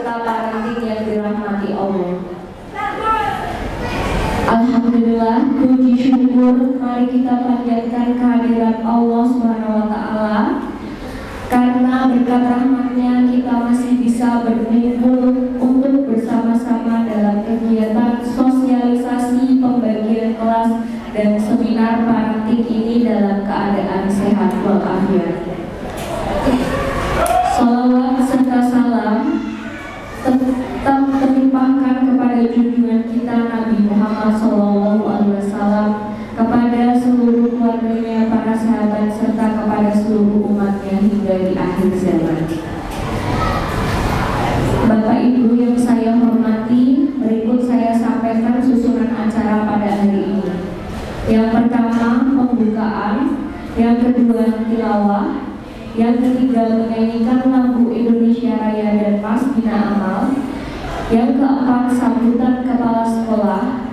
peserta parenting yang dirahmati Allah. Alhamdulillah, puji syukur mari kita panjatkan kehadirat Allah SWT, karena berkat rahmatnya kita masih bisa berkumpul untuk bersama-sama dalam kegiatan sosialisasi pembagian kelas dan seminar parenting ini dalam keadaan sehat walafiat. Salawat serta salam tetap terlimpahkan kepada junjungan kita Nabi Muhammad SAW, kepada seluruh keluarganya, para sahabat, serta kepada seluruh umatnya hingga di akhir zaman. Bapak Ibu yang saya hormati, berikut saya sampaikan susunan acara pada hari ini. Yang pertama pembukaan, yang kedua tilawah, yang ketiga menyanyikan lagu Indonesia Raya dan Mas Bina Amal, yang keempat sambutan kepala sekolah,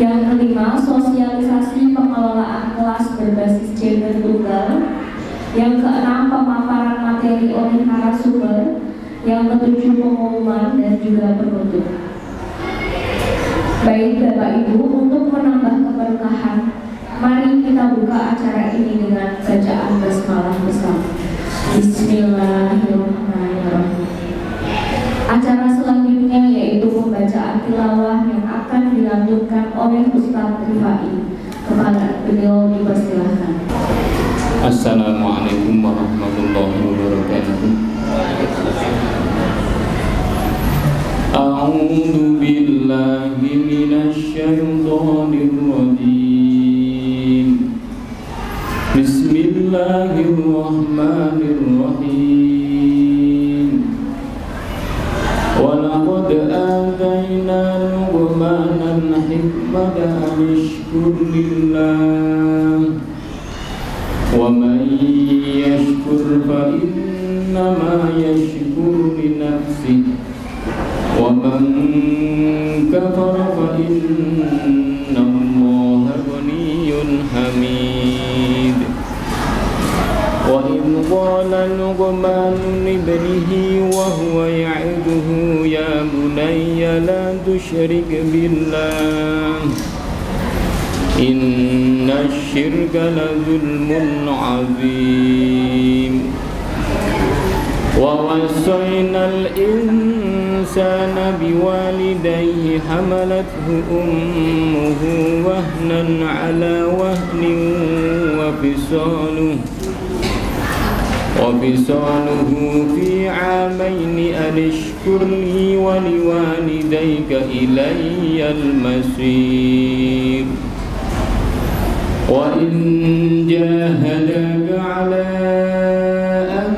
yang kelima sosialisasi pengelolaan kelas berbasis gender tunggal, yang keenam pemaparan materi oleh narasumber, yang ketujuh pengumuman dan juga penutup. Baik Bapak Ibu, untuk menambah keberkahan, mari kita buka acara ini dengan bacaan basmalah bersama. Bismillahirrahmanirrahim. Acara selanjutnya yaitu pembacaan tilawah yang akan dilanjutkan oleh Ustaz Rifai. Kepada beliau dipersilahkan. Assalamualaikum warahmatullahi wabarakatuh. A'udzu billahi minasy syaithanir rajim. Bismillahirrahmanirrahim. Wa laqad atayna Luqmanal hikmata an yashkur lillah wa man yashkur fa innama yashkuru li nafsihi wa man kafara fa inna Allaha ghaniyyun hamid. Wa idh qala Luqman libnihi wa huwa ya'iduhu ya bunayya la tusyrik billah inna syirka la zulmun azim. Wa wasaynal insana biwalidayhi hamalathu ummuhu wahnan ala wahnin wa fisaluhu fi 'amaini an ishkur li wa liwalidayka ilayyal masir. Wa in jahadaka 'ala an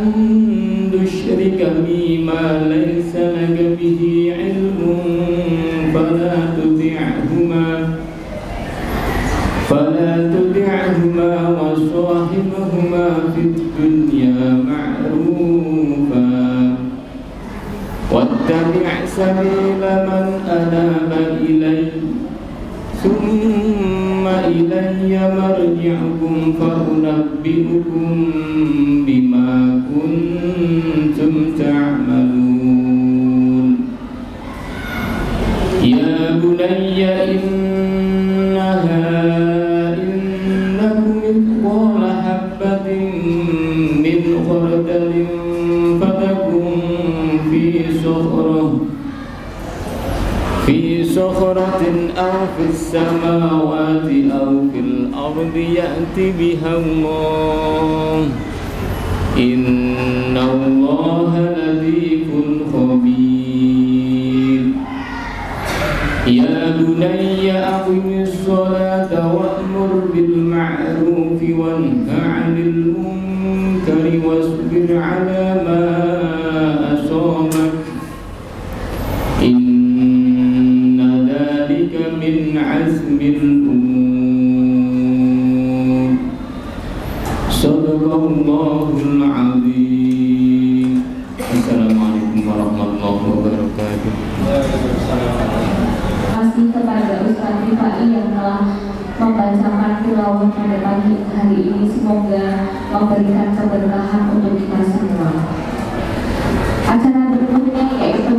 tusyrika bima laysa laka bihi 'ilmun fala tuti'huma wa sahibhuma fid dunya ma'rufa wattabi' sabila man anaba ilayya summa ilayya marji'ukum fa unabbi'ukum bima kuntum ta'malun. Ya bunayya innaha mithqala habbatin min khardalin fatakun fi sakhratin aw fis samawati aw fil ardi ya'ti biha Allah inna Allaha latifun khabir. Ya bunayya aqimis salata wa'mur bil ma'ruf wanha 'anil munkari wasbir 'ala ma asabak inna dhalika min 'azmil umur. Shadaqallahul 'azim. Assalamualaikum warahmatullahi wabarakatuh. Terima kasih kepada Ustaz Rifai yang telah membacakan tilawah pada pagi hari ini. Semoga memberikan keberkahan untuk kita semua. Acara berikutnya yaitu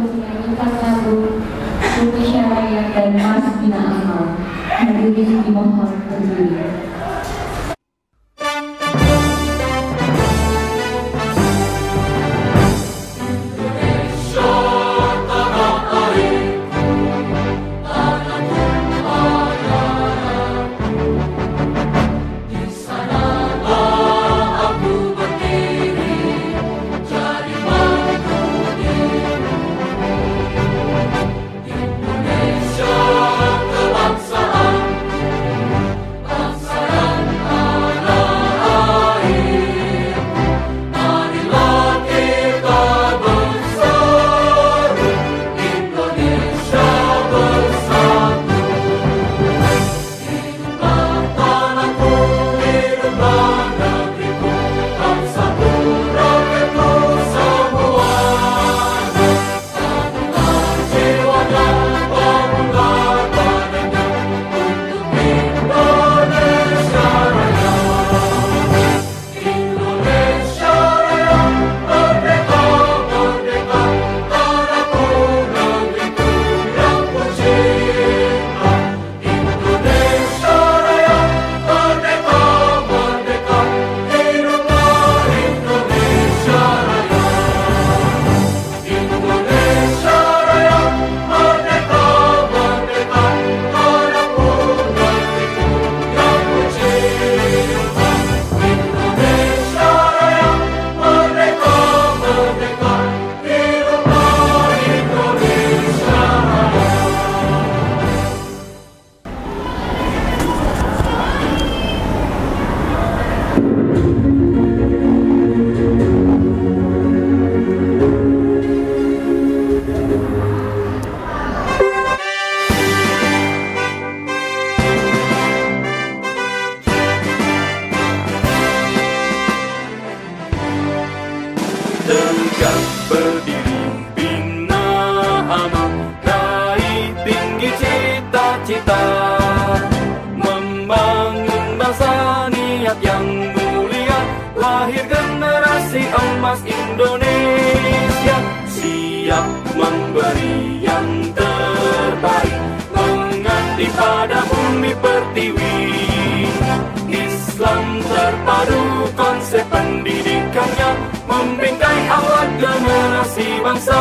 bangsa.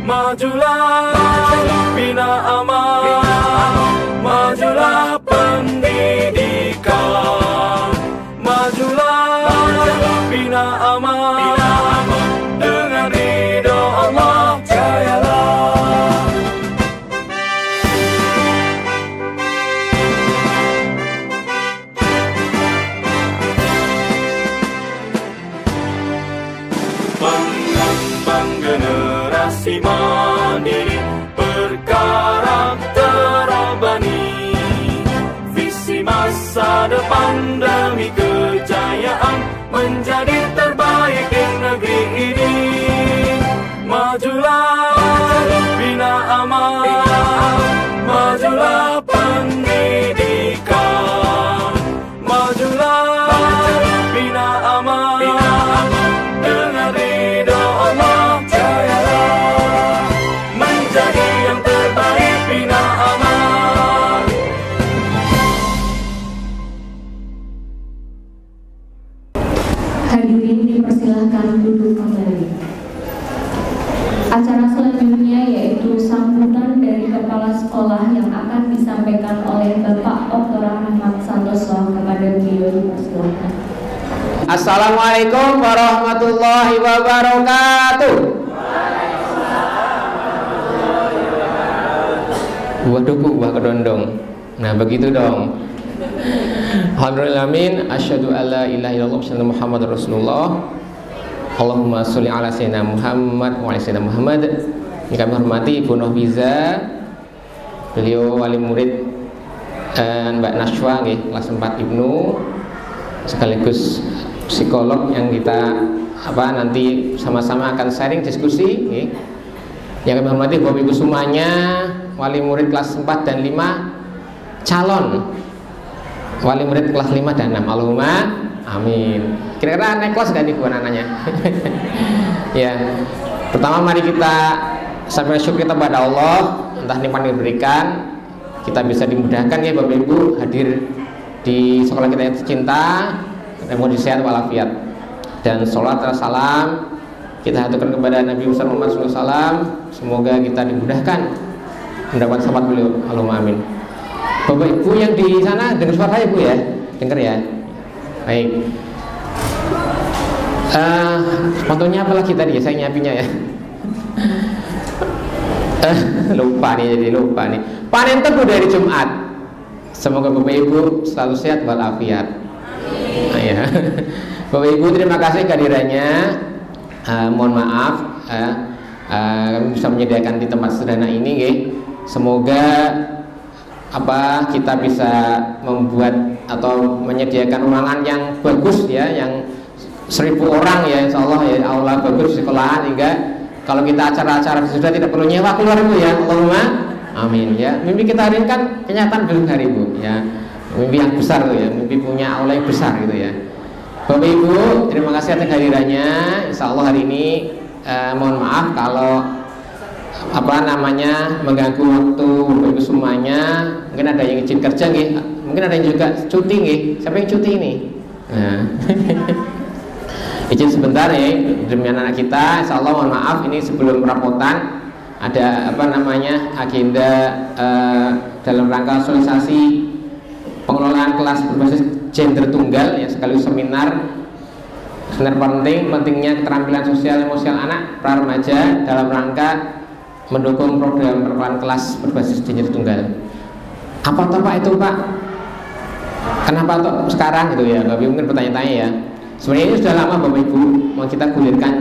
Majulah bina amal, majulah pendidikan, majulah bina amal, dengan ridho Allah jayalah. Mengembang generasi mandiri berkarakter rabani, visi masa depan demi kejayaan menjadi terbaik di negeri ini. Majulah bina amal, majulah pendidikan, majulah bina amal, dengan ridho Allah jayalah, menjadi yang terbaik bina amal. Hadirin dipersilahkan duduk kembali. Acara selanjutnya yaitu sambutan dari kepala sekolah yang akan disampaikan oleh Bapak Dr. Ahmad Santoso. Kepada beliau dipersilahkan. Assalamualaikum warahmatullahi wabarakatuh. Buah duku, buah kedondong. Nah begitu dong. Alhamdulillahirrahmanirrahim. Asyhadu alla ilaha illallah wa asyhadu Muhammadar Rasulullah. Allahumma sholli ala sayyidina Muhammad wa ala sayyidina Muhammad. Ini kami hormati Ibu Nohbiza, beliau wali murid Mbak Nashwa kelas 4 Ibnu, sekaligus psikolog yang kita nanti sama-sama akan sharing diskusi. Yang kami hormati Bapak Ibu semuanya, wali murid kelas 4 dan 5, calon wali murid kelas 5 dan 6. Allahumma amin. Kira-kira naik kelas gak nih buat anaknya? Ya, pertama mari kita sampaikan syukur kita pada Allah, entah nikmat yang diberikan, kita bisa dimudahkan ya Bapak Ibu hadir di sekolah kita yang tercinta, mohon sehat walafiat, dan sholat dan salam kita haturkan kepada Nabi Muhammad SAW. Semoga kita dimudahkan mendapat syafaat beliau. Allahumma amin. Bapak Ibu yang di sana dengar suara saya Bu ya? Dengar ya? Baik. Fotonya apa lagi tadi ya? Saya nyapinya ya. Lupa nih. Panen tebu dari Jumat. Semoga Bapak Ibu selalu sehat walafiat. Ya. Bapak Ibu terima kasih kehadirannya. Mohon maaf kami bisa menyediakan di tempat sederhana ini ya. Semoga kita bisa membuat atau menyediakan ruangan yang bagus ya, yang 1000 orang ya, insya Allah ya, aula bagus di sekolahan, hingga kalau kita acara-acara sudah tidak perlu nyewa keluar Bu ya. Allahumma amin ya. Mimpi kita hari ini kan kenyataan belum hari Bu ya, mimpi yang besar tuh ya, mimpi punya aula yang besar gitu ya. Bapak Ibu terima kasih atas kehadirannya. Insya Allah hari ini mohon maaf kalau mengganggu waktu Bapak Ibu semuanya. Mungkin ada yang izin kerja nih, mungkin ada yang juga cuti nih. Siapa yang cuti ini? Nah. Izin sebentar ya demi anak kita. Insya Allah mohon maaf ini sebelum rapotan ada agenda dalam rangka sosialisasi pengelolaan kelas berbasis gender tunggal ya, sekaligus seminar pentingnya keterampilan sosial emosional anak pra remaja dalam rangka mendukung program pengelolaan kelas berbasis gender tunggal. Apa toh Pak itu Pak? Kenapa toh sekarang gitu ya? Tapi mungkin bertanya-tanya ya. Sebenarnya ini sudah lama Bapak Ibu mau kita gulirkan,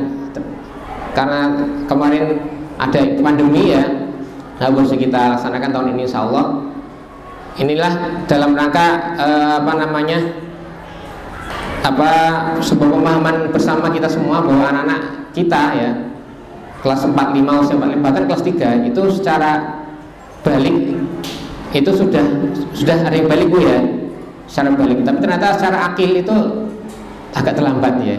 karena kemarin ada pandemi ya, harus kita laksanakan tahun ini insya Allah. Inilah dalam rangka sebuah pemahaman bersama kita semua bahwa anak-anak kita ya kelas 4, 5, usia 45, bahkan kelas 3 itu secara balik itu sudah ada yang balik Bu ya, secara balik, tapi ternyata secara akil itu agak terlambat ya.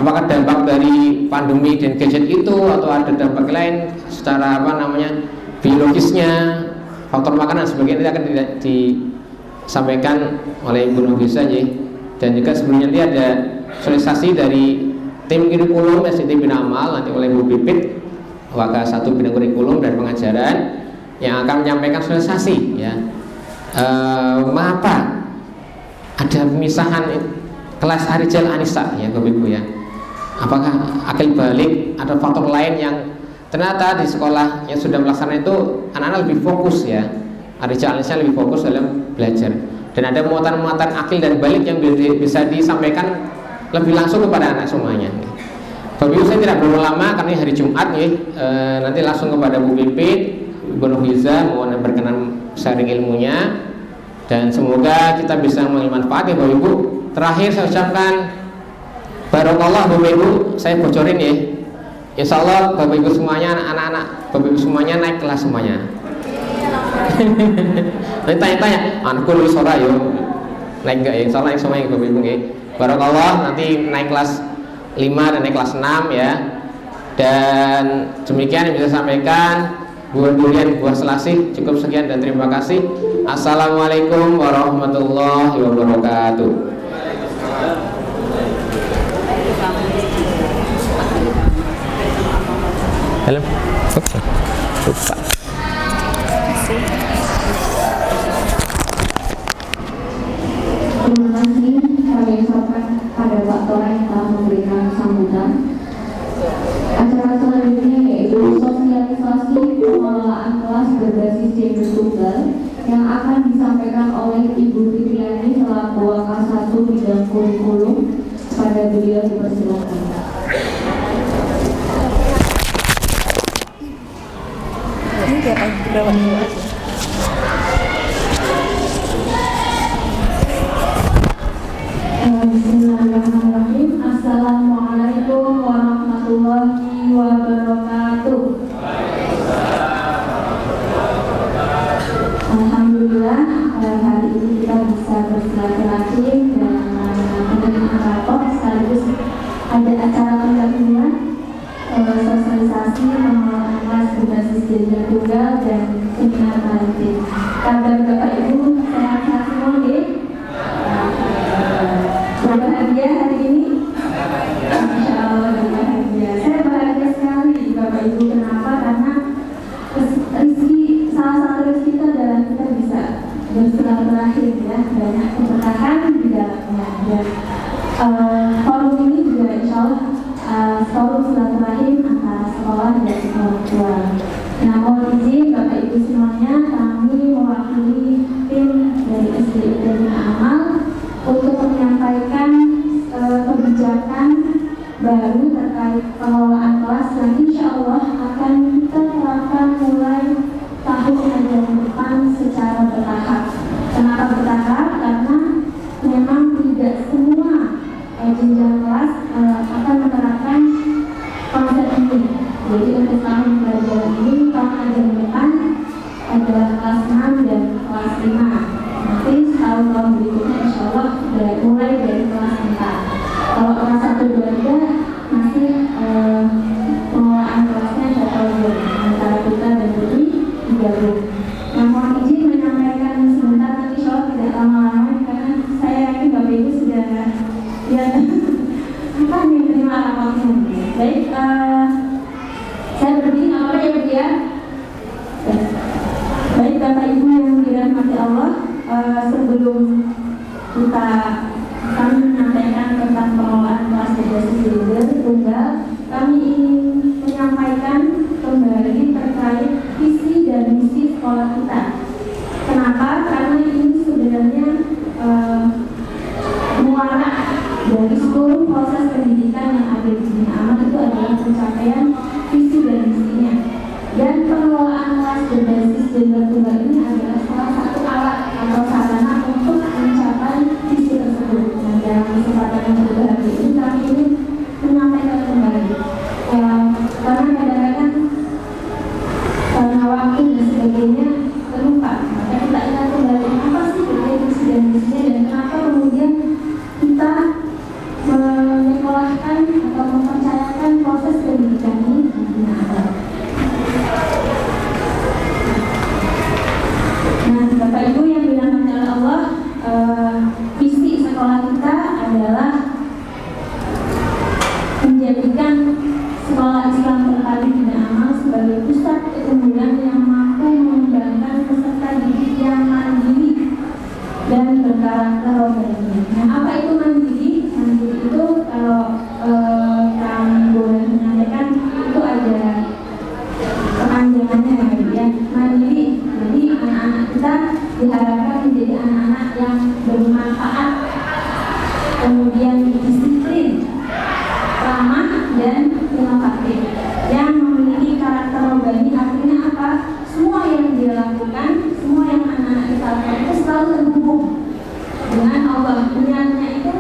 Apakah dampak dari pandemi dan gadget itu atau ada dampak lain secara biologisnya, faktor makanan sebagainya, akan disampaikan oleh Ibu Nohbiza ya. Dan juga sebelumnya nanti ada sosialisasi dari tim kurikulum SDT Bina Amal nanti oleh Bu Pipit Wakil 1 Bidang Kurikulum dan Pengajaran yang akan menyampaikan sosialisasi ya. Mengapa ada pemisahan kelas Arijal Anissa ya Bapak Ibu ya? Apakah akil balik atau faktor lain yang ternyata di sekolah yang sudah melaksanakan itu anak-anak lebih fokus ya, Arijal Anissa lebih fokus dalam belajar, dan ada muatan-muatan akil dan balik yang bisa disampaikan lebih langsung kepada anak semuanya. Bapak Ibu, saya tidak berlama karena ini hari Jumat ya, nanti langsung kepada Bu Pipit, Ibu Nurhiza mohon berkenan sharing ilmunya, dan semoga kita bisa mengambil manfaat ya Bapak Ibu. Terakhir saya ucapkan Barakallah Bapak Ibu, saya bocorin ya. Insya Allah Bapak Ibu semuanya, anak-anak Bapak Ibu semuanya naik kelas semuanya. Nanti tanya-tanya, anakku lulus ora yo. Naik enggak ya? Insya Allah naik semuanya Bapak Ibu ya. Barakallah, nanti naik kelas 5 dan naik kelas 6 ya. Dan demikian yang bisa saya sampaikan. Buat durian, buat selasih. Cukup sekian dan terima kasih. Assalamualaikum warahmatullahi wabarakatuh. Halo. Oke. Lupa. Terima kasih kami ucapkan pada Pak Tora yang telah memberikan sambutan. Acara selanjutnya yaitu sosialisasi pengelolaan kelas berbasis gender tunggal yang akan disampaikan oleh Ibu Fitriani selaku Wakil 1 Bidang Kurikulum. Pada beliau dipersilakan. Bismillahirrahmanirrahim. Assalamualaikum warahmatullahi wabarakatuh. Alhamdulillah hari ini kita bisa bersilaturahim dan menerima rapor sekaligus ada acara pendahuluan sosialisasi pengelolaan kelas berbasis gender tunggal dan seminar maritim. Kabar Bapak Ibu sehat-sehat semua ya? Berbahagia hari ini? Insya Allah berbahagia. Saya bahagia sekali Bapak Ibu. Kenapa? Karena salah satu rezeki itu adalah kita bisa bersilaturahim ya, banyak keberkahan di dalamnya. Dan forum ini juga insya Allah forum silaturahim antara sekolah dan orang tua. Nah, mohon izin Bapak Ibu semuanya, kami mewakili tim dari SDT Bina Amal untuk menyampaikan kebijakan baru terkait pengelolaan kelas yang insya Allah akan kita terapkan mulai tahun ajaran depan secara bertahap. Kenapa bertahap? Karena memang tidak semua jenjang kelas akan menerapkan konsep ini. Jadi untuk tahun pelajaran ini, tahun ajaran depan adalah kelas 6 dan kelas 5. Nanti tahun-tahun berikutnya insya Allah mulai dari kelas 4. Kalau kelas 1, 2, 3 masih pengelolaan kelasnya shuttle antara kita dan Budi digabung. Nah, mohon izin menyampaikan sebentar, nanti insya Allah tidak lama-lama karena saya yakin Bapak Ibu sudah lihat apa yang menerima raportnya. Baik, saya berdiri apa ya Bu ya? Baik Bapak Ibu yang dirahmati Allah, sebelum kita kami menyampaikan tentang pengelolaan kelas berbasis gender tunggal, kami ingin menyampaikan kembali terkait visi dan misi sekolah kita. Kenapa? Karena ini sebenarnya muara dari seluruh proses pendidikan yang ada di Bina Amal itu adalah pencapaian visi dan misinya. Dan pengelolaan kelas berbasis gender tunggal ini adalah salah satu alat atau sarana untuk mencapai visi tersebut. Nah, dalam kesempatan yang berbahagia ini kami ingin menyampaikan kembali. Karena kadang-kadang karena waktu dan sebagainya terlupa. Maka kita ingat kembali apa sih visi dan misinya dan kenapa kemudian kita menyekolahkan atau mempercayakan proses pendidikan ini di Bina Amal. Nah, Bapak Ibu yang dirahmati Sekolah Islam Berkali Bina Amal sebagai pusat keunggulan yang mampu mengembangkan peserta didik yang mandiri dan berkarakter rohani. Nah, apa itu mandiri? Mandiri itu kalau kami boleh menyampaikan itu ada kepanjangannya ya, mandiri. Jadi anak-anak kita diharapkan menjadi anak-anak yang bermanfaat, kemudian disiplin, ramah dan inovatif, yang memiliki karakter rohani. Artinya apa? Semua yang dia lakukan, semua yang anak-anak kita lakukan itu selalu terhubung dengan Allah. Niatnya itu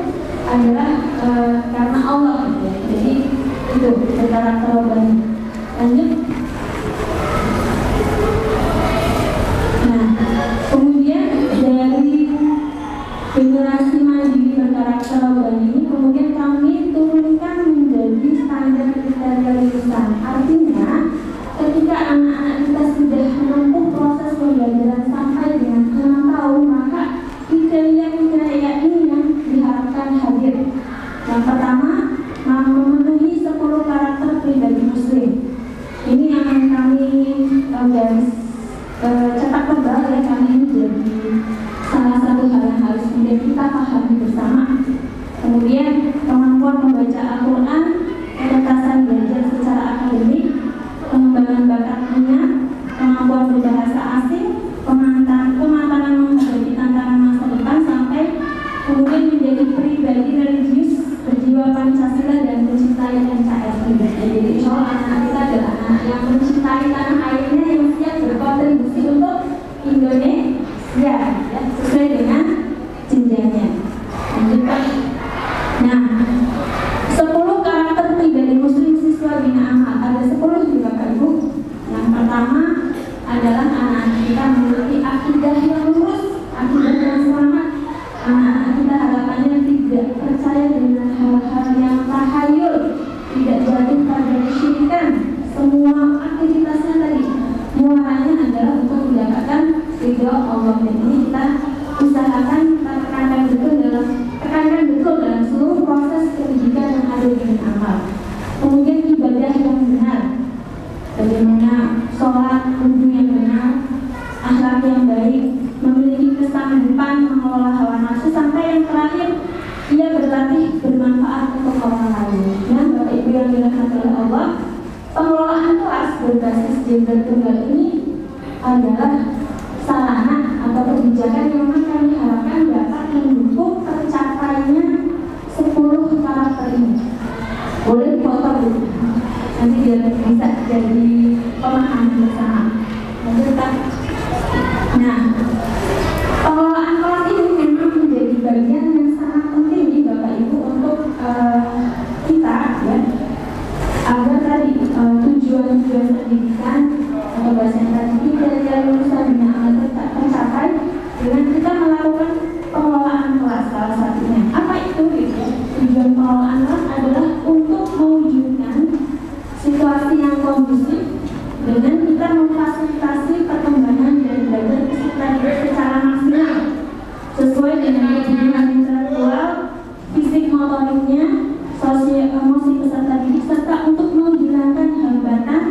adalah karena Allah ya. Jadi itu karakter rohani. Lanjut. Nah, kemudian dari generasi mandiri berkarakter rohani ini kemudian kami turunkan menjadi standar kriteria lulusan. Artinya ketika anak-anak kita sudah menempuh proses pembelajaran sampai dengan 6 tahun, maka kriteria-kriteria ini yang diharapkan hadir. Yang pertama, memenuhi 10 karakter pribadi muslim. Ini yang kami garis cetak tebal ya, kami ini jadi salah satu hal yang harus kita pahami bersama. Kemudian kemampuan membaca Al-Quran, penetasan belajar secara akademik, pengembangan bakat minat, kemampuan berbahasa asing, kematangan menghadapi tantangan masa depan, sampai kemudian menjadi pribadi religius, berjiwa Pancasila dan mencintai NKRI. Jadi insya Allah anak kita adalah anak yang mencintai tanah airnya, yang siap berkontribusi untuk Indonesia ya, sesuai dengan jenjangnya. Lanjutkan. Nah, 10 karakter pribadi muslim siswa Bina Amal. Ada 10 juga Bapak Ibu. Yang pertama adalah anak-anak kita memiliki akidah yang lurus, akidah yang selamat. Anak-anak kita harapannya tidak percaya dengan hal-hal yang tahayul, tidak jatuh pada kesyirikan. Semua aktivitasnya tadi muaranya adalah untuk mendapatkan ridho Allah. Dan ini kita usahakan, kita tekankan betul dalam seluruh proses pendidikan yang ada di Bina Amal. Kemudian ibadah yang benar, bagaimana sholat, wudhu yang benar, akhlak yang baik, memiliki kesanggupan mengelola hawa nafsu, sampai yang terakhir ia berlatih bermanfaat untuk orang lain. Dan Bapak Ibu yang dirahmati oleh Allah, pengelolaan kelas berbasis gender tunggal ini adalah sarana atau kebijakan yang kami harapkan dapat mendukung tercapainya 10 karakter ini. Boleh foto dulu, nanti biar bisa jadi pemahaman bersama. Lanjutkan. Nah, pengelolaan kelas ini memang menjadi bagian yang sangat penting di Bapak Ibu untuk kita ya, agar tadi tujuan-tujuan pendidikan atau bahasa yang tadi dari lulusan Bina Amal tercapai dengan kita melakukan pengelolaan kelas. Salah satunya apa itu? Tujuan pengelolaan kelas adalah untuk mewujudkan situasi yang kondusif dengan kita memfasilitasi perkembangan dan belajar peserta didik secara maksimal sesuai dengan kebutuhan intelektual, fisik, motoriknya, sosial, emosi peserta didik, serta untuk menghilangkan hambatan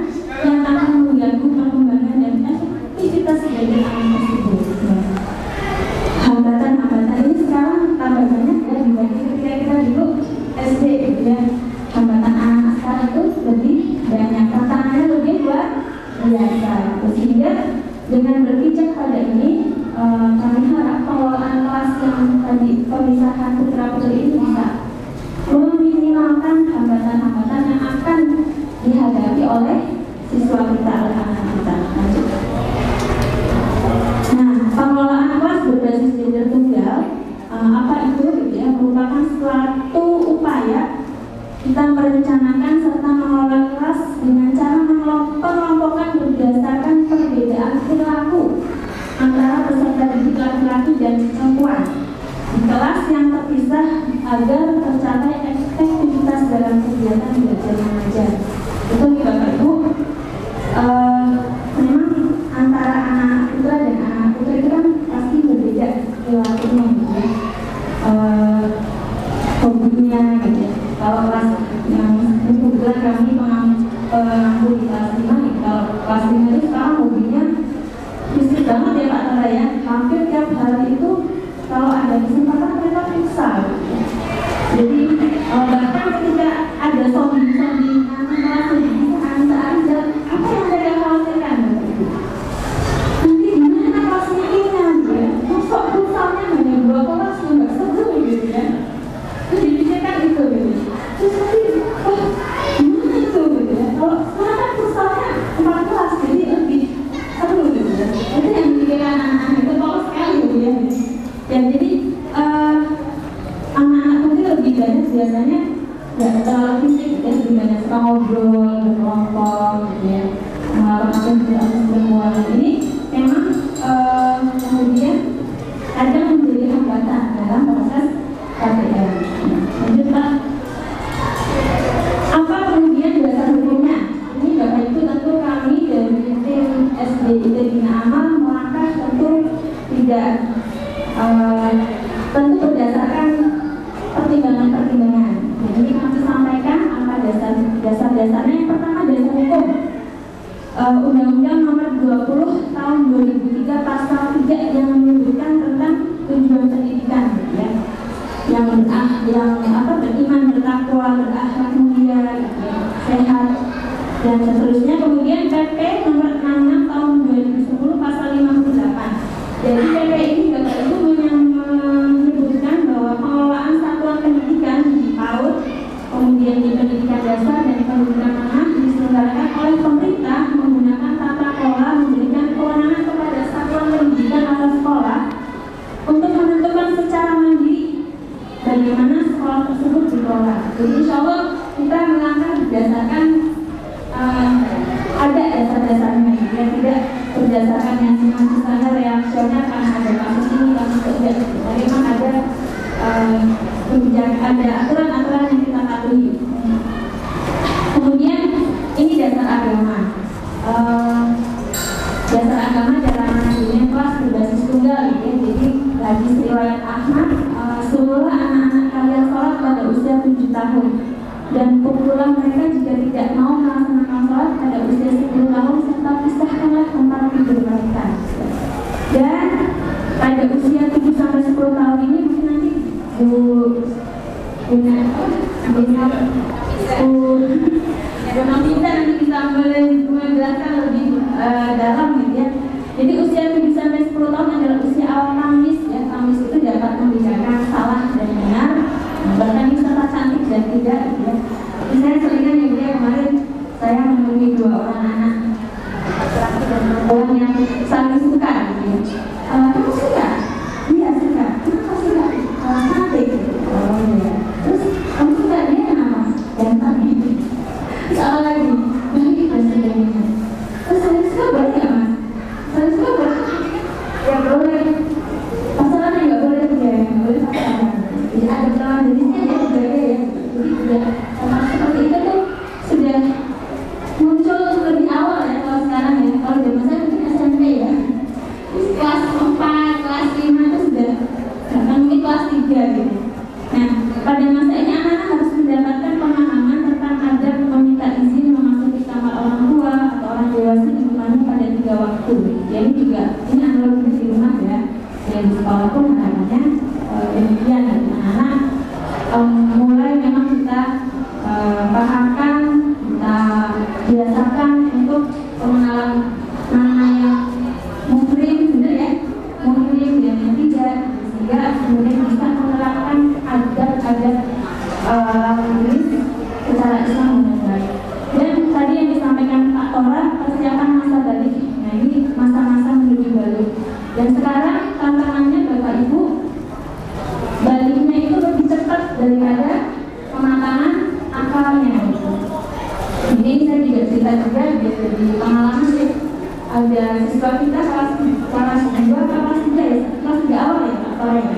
yang akan mengganggu perkembangan dan efektivitas belajar anak tersebut. Hambatan-hambatan ini sekarang tambah banyak ya dibanding ketika kita dulu SD ya. Hambatan anak sekarang itu lebih banyak, tantangannya lebih luar biasa. Sehingga dengan berpijak pada ini, kami harap pengelolaan kelas yang tadi pemisahan putra putri ini bisa meminimalkan hambatan-hambatan yang akan dihadapi oleh siswa kita, oleh anak kita. Nah, pengelolaan kelas berbasis gender tunggal, apa itu? Ya, merupakan suatu upaya kita merencanakan serta mengelola kelas dengan cara pengelompokan berdasarkan perbedaan perilaku antara peserta didik laki-laki dan perempuan di kelas yang terpisah agar tercapai efektivitas dalam kegiatan belajar mengajar. Itu Bapak Ibu, memang antara anak putra dan anak putri itu kan pasti berbeda perilakunya gitu ya, hobinya gitu ya. Kalau kelas yang kebetulan kami pengambil kelas 5 itu sekarang hobinya fisik banget ya Pak Tara ya. Hampir tiap hari itu kalau ada kesempatan mereka futsal. Jadi bahkan ketika ada zombie nanti malah bisa aja apa yang mereka khawatirkan nanti gimana kelasnya ini ya, masuk futsalnya hanya 2 kelas nggak seru gitu ya. Terus dipikirkan itu gitu. Terus nanti gimana itu gitu ya. Kalau sekarang kan futsalnya 4 kelas jadi lebih seru gitu ya. Itu yang dipikirkan anak-anak itu polos sekali gitu ya. Dan jadi anak-anak mungkin lebih banyak biasanya nggak terlalu fisik ya, lebih banyak suka ngobrol, berkelompok gitu ya, melakukan pertemuan ini memang kemudian kadang menjadi hambatan dalam proses KPM. Lanjut Pak, apa kemudian dasar hukumnya? Ini Bapak Ibu tentu kami dari tim SDIT Bina Amal melangkah tentu tidak tentu berdasarkan pertimbangan-pertimbangan. Jadi kami sampaikan apa dasar-dasarnya. Yang pertama dasar hukum. Undang-Undang Nomor 20 Tahun 2003 Pasal 3 yang menyebutkan tentang tujuan pendidikan, ya. Yang beriman, bertakwa, berakhlak mulia, ya, sehat dan seterusnya. Kemudian PP Nomor 66 Tahun 2010 Pasal 58. Jadi PP ini Bapak Ibu menyebutkan bahwa pengelolaan satuan pendidikan di PAUD, kemudian di pendidikan dasar dan pendidikan menengah diselenggarakan oleh pemerintah menggunakan tata kelola, memberikan kewenangan kepada satuan pendidikan atau sekolah untuk menentukan secara mandiri bagaimana sekolah tersebut dikelola. Jadi insya Allah kita melangkah berdasarkan ada dasar-dasarnya, ya, tidak berdasarkan yang sifatnya reaksioner karena ada kasus ini, kasus itu. Tapi memang ada ada aturan-aturan yang kita patuhi. Kemudian ini dasar agama. Dasar agama dalam dunia kelas berbasis tunggal, ya. Jadi hadis riwayat Ahmad, semula anak-anak kalian sholat pada usia 7 tahun. Dan pukulan mereka jika tidak mau melaksanakan sholat pada usia 10 tahun serta pisahkanlah tempat tidur mereka. Dan pada usia 7 sampai 10 tahun ini mungkin nanti kita nanti bisa menjelaskan lebih dalam gitu ya. Jadi usia 7 sampai 10 tahun adalah usia awal tamis, ya. Tamis itu dapat membedakan salah dan benar, bahkan bisa cantik dan tidak gitu ya. Saya seringan ya kemarin saya menemui 2 orang anak laki-laki dan perempuan yang saling suka gitu ya. Kamu suka? Iya suka. Kenapa suka? Cantik. Oh iya. Terus kamu suka dia kenapa? Ganteng gitu. Soal lagi baik dan sebagainya. Terus saya suka boleh nggak Mas? Saya suka boleh? Ya boleh. Pasangannya nggak boleh ya, nggak boleh pasangan. Jadi ada lawan jenisnya ya sebagai ya. Jadi sudah seperti itu tuh sudah muncul lebih awal ya kalau sekarang ya. Kalau zaman saya mungkin SMP ya. Terus kelas 4, kelas 5 itu sudah bahkan mungkin kelas 3 gitu. Nah pada masa ini anak-anak harus mendapatkan pemahaman tentang adab meminta izin memasuki kamar orang tua atau orang dewasa di rumahnya pada 3 waktu. Jadi juga ini analogi di rumah ya. Dan di sekolah pun harapannya demikian anak-anak mulai memang kita pahamkan, kita biasakan untuk pengenalan mana yang muhrim, benar ya, muhrim dan yang tidak, sehingga kemudian bisa menerapkan adab-adab lawan jenis secara Islam dengan baik. Dan tadi yang disampaikan Pak Tora, persiapan masa balik. Nah ini masa-masa menuju balik. Dan sekarang tantangannya Bapak Ibu, baliknya itu lebih cepat daripada pematangan akalnya. Jadi saya juga cerita juga di pengalaman sih, ada siswa kita kelas 2, kelas 3 ya, kelas 3 awal ya Pak Tora ya.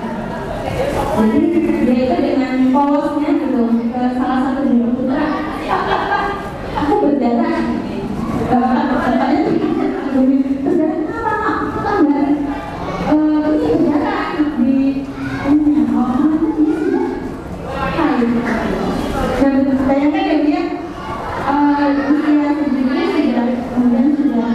Jadi dia itu dengan polosnya gitu ke salah satu guru putra, aku berdarah. Bapaknya terus dia kenapa Mak? Aku kan enggak ini berdarah di ini sudah hai. Dan bayangkan ya dia usia segini sudah kemudian sudah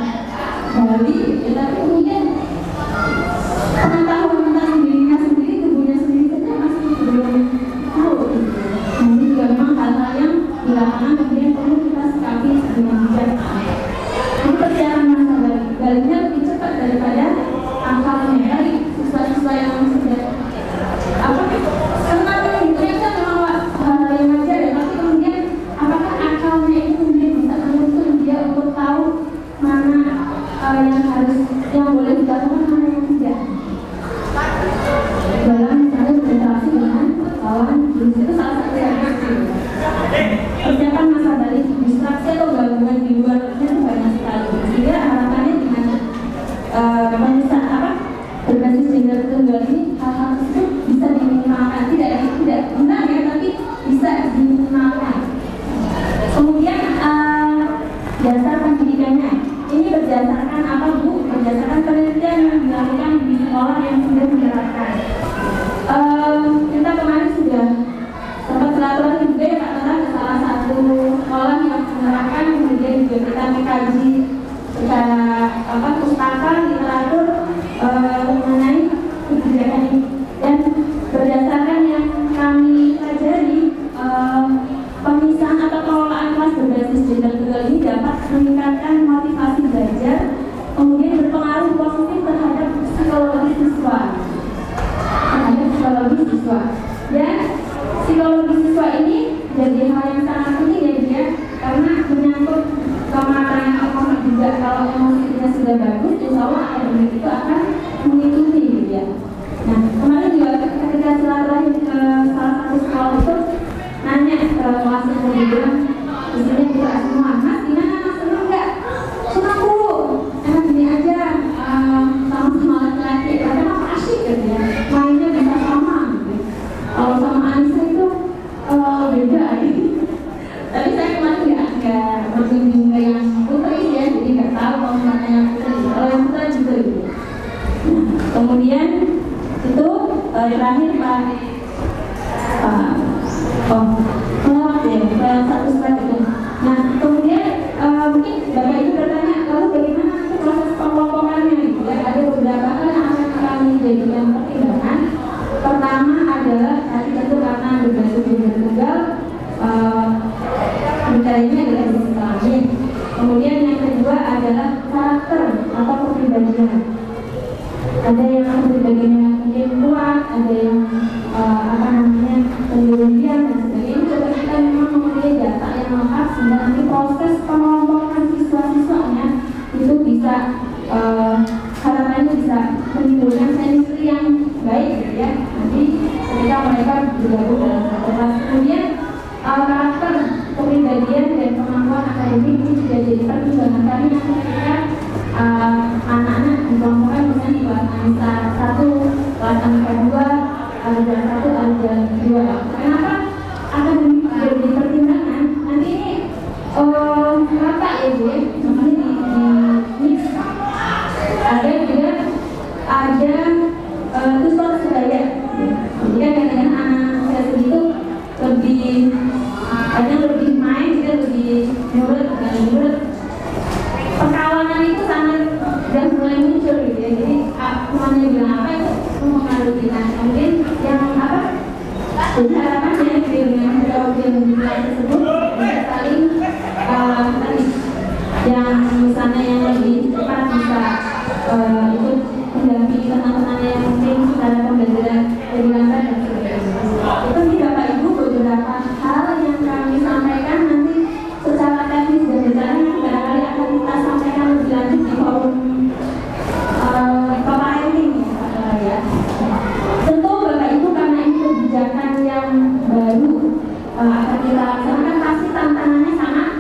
Dasar pendidikannya ini berdasarkan apa Bu? Berdasarkan penelitian yang dilakukan di sekolah yang sudah menerapkan. Kita kemarin sudah sempat silaturahmi juga ya Pak Tata ke salah satu sekolah yang menerapkan, kemudian juga kita mengkaji secara pustaka literatur mengenai kebijakan ini, dan berdasarkan yang kami pelajari pemisahan atau pengelolaan kelas berbasis gender tunggal ini dapat meningkatkan motivasi belajar, kemudian berpengaruh positif terhadap psikologi siswa. Dan psikologi siswa ini jadi hal yang sangat penting ya dia, karena menyangkut kemarahan ekonomi juga. Kalau emosinya sudah bagus, insya Allah akademik itu akan mengikuti gitu ya. Nah kemarin juga ketika silaturahmi ke salah satu sekolah itu nanya ke kelasnya, kemudian isinya juga semua, Mas gimana Mas, senang nggak? Senang Bu, enak gini aja, sama laki-laki, karena apa asyik gitu ya, mainnya bisa sama gitu. Kalau sama Anissa itu beda gitu. Tapi saya kemarin nggak berkunjung ke yang putri ya, jadi nggak tahu kalau misalnya yang putri. Kalau yang putri juga gitu. Nah, kemudian itu terakhir Pak melewat ya, satu slide itu. Nah, kemudian mungkin Bapak Ibu bertanya, lalu bagaimana nanti proses pengelompokannya gitu ya? Ada beberapa hal yang akan kami jadikan pertimbangan. Pertama adalah tadi tentu karena berbasis gender tunggal, bicaranya adalah jenis kelamin. Kemudian yang kedua adalah karakter atau kepribadian. Ada yang kepribadiannya mungkin kuat, ada yang pendirian dan sebagainya. Coba kita memang mempunyai data yang lengkap sehingga nanti proses pengelompokan siswa-siswanya itu bisa harapannya bisa menimbulkan chemistry yang baik gitu ya. Nanti ketika mereka bergabung dalam satu kelas, kemudian karakter, kepribadian dan kemampuan akademik ini juga jadi pertimbangan kami nanti ketika anak-anak dikelompokkan misalnya di kelas Anissa 1, kelas Anissa 2, Alijan 1, Alijan 2. Kenapa akademik jadi pertimbangan? Nanti ini rata ya Bu ya, namanya di mix. Ada juga ada tutor sebaya. Jadi kan kadang-kadang anak usia segitu lebih main, juga lebih nurut. Perkawanan itu sangat dan mulai muncul gitu ya. Jadi semuanya bilang apa itu mempengaruhi. Nah kemudian yang jadi harapannya dengan metode yang tersebut bisa saling tadi yang misalnya yang lebih cepat bisa ikut mendampingi teman-teman yang mungkin secara pembelajaran lebih lambat dan sebagainya. Itu di Bapak Ibu beberapa hal yang kami sampaikan, nanti secara teknis dan detailnya barangkali akan kita sampaikan lebih lanjut di forum parenting ya. Tentu Bapak Ibu karena ini kebijakan yang baru akan kita laksanakan, pasti tantangannya sangat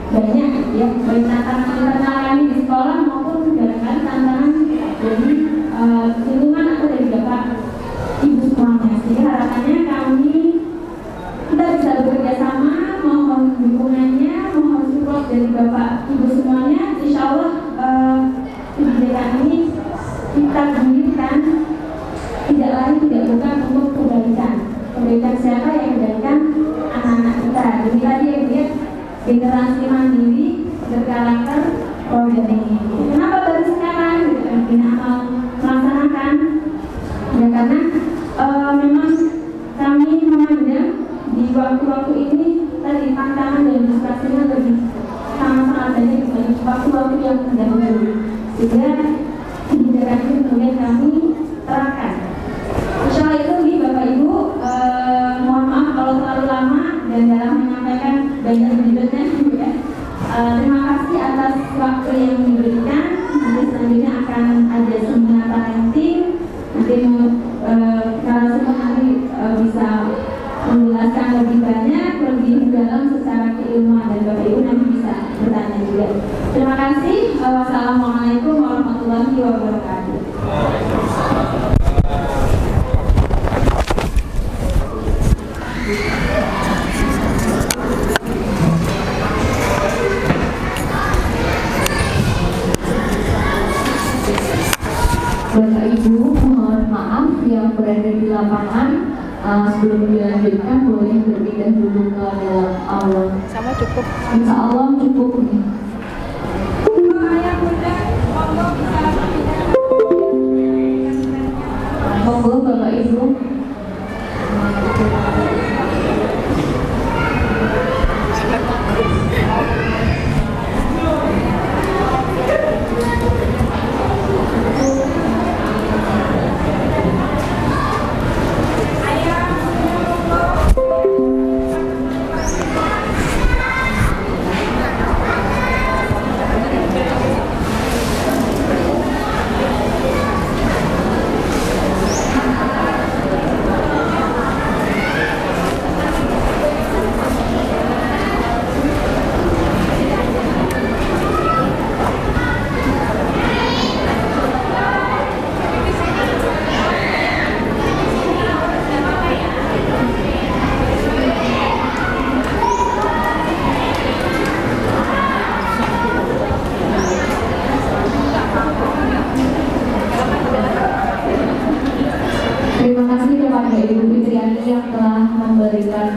banyak ya, baik tantangan internal kami di sekolah maupun barangkali tantangan dari lingkungan atau dari Bapak Ibu semuanya. Jadi harapannya kita bisa bekerja sama, mohon dukungannya, mohon support dari Bapak Ibu semuanya. Insya Allah kebijakan ini kita gulirkan tidak lain tidak bukan untuk kebaikan siapa yang kebaikan anak-anak kita. Jadi tadi yang lihat generasi mandiri berkarakter program ini. Kenapa baru sekarang kita melaksanakan? Ya karena memang kami memandang di waktu-waktu ini tadi tantangan dan distraksinya lebih sangat-sangat banyak dibanding waktu-waktu yang terdahulu. Sehingga kebijakan ini kemudian kami terapkan. Insya Allah itu nih Bapak Ibu, mohon maaf kalau terlalu lama dan dalam menyampaikan banyak ribetnya ya. Terima kasih atas waktu yang diberikan. Nanti selanjutnya akan ada seminar parenting. Nanti kalau semua nanti bisa menjelaskan lebih banyak, lebih dalam secara keilmuan, dan Bapak Ibu nanti bisa bertanya juga. Terima kasih. Wassalamualaikum warahmatullahi wabarakatuh. Bapak Ibu, mohon maaf yang berada di lapangan, sebelum dilanjutkan boleh berpindah dulu ke dalam aula. Sama cukup. Insya Allah cukup. Monggo Bapak Ibu. Terima kasih kepada Ibu Fitriani yang telah memberikan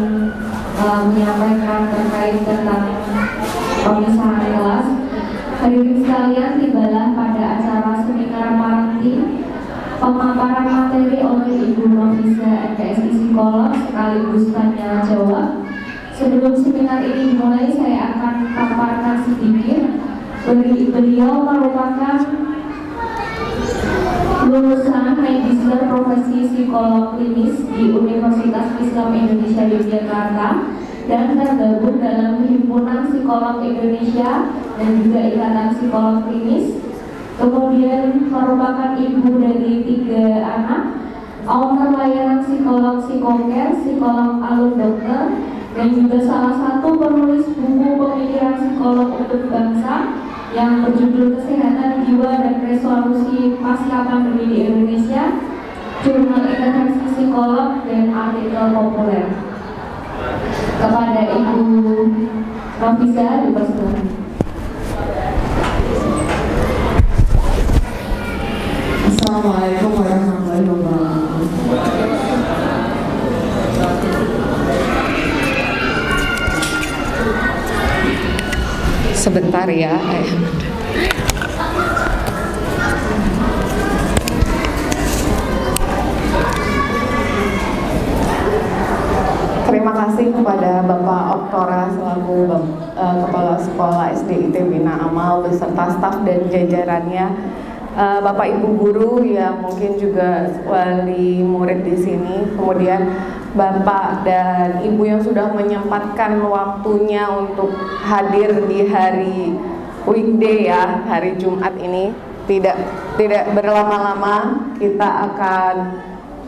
menyampaikan terkait tentang pemisahan kelas. Hadirin sekalian, tibalah pada acara seminar parenting pemaparan materi oleh Ibu Nofisa MTSI Psikolog sekaligus tanya jawab. Sebelum seminar ini dimulai, saya akan paparkan sedikit. Beliau merupakan lulusan Magister Profesi Psikolog Klinis di Universitas Islam Indonesia Yogyakarta dan tergabung dalam Himpunan Psikolog Indonesia dan juga Ikatan Psikolog Klinis. Kemudian merupakan ibu dari 3 anak, owner layanan psikolog Psikoker, psikolog alun dokter, dan juga salah satu penulis buku pemikiran psikolog untuk bangsa yang berjudul Kesehatan Jiwa dan Resolusi Pasca Pandemi di Indonesia, Jurnal Intervensi Psikolog, dan artikel populer. Kepada Ibu Nofisa dipersilakan. Assalamualaikum warahmatullahi wabarakatuh. Sebentar ya. Terima kasih kepada Bapak Oktora selaku Kepala Sekolah SDIT Bina Amal beserta staf dan jajarannya, Bapak Ibu guru yang mungkin juga wali murid di sini, kemudian Bapak dan Ibu yang sudah menyempatkan waktunya untuk hadir di hari weekday ya, hari Jumat ini. Tidak berlama-lama, kita akan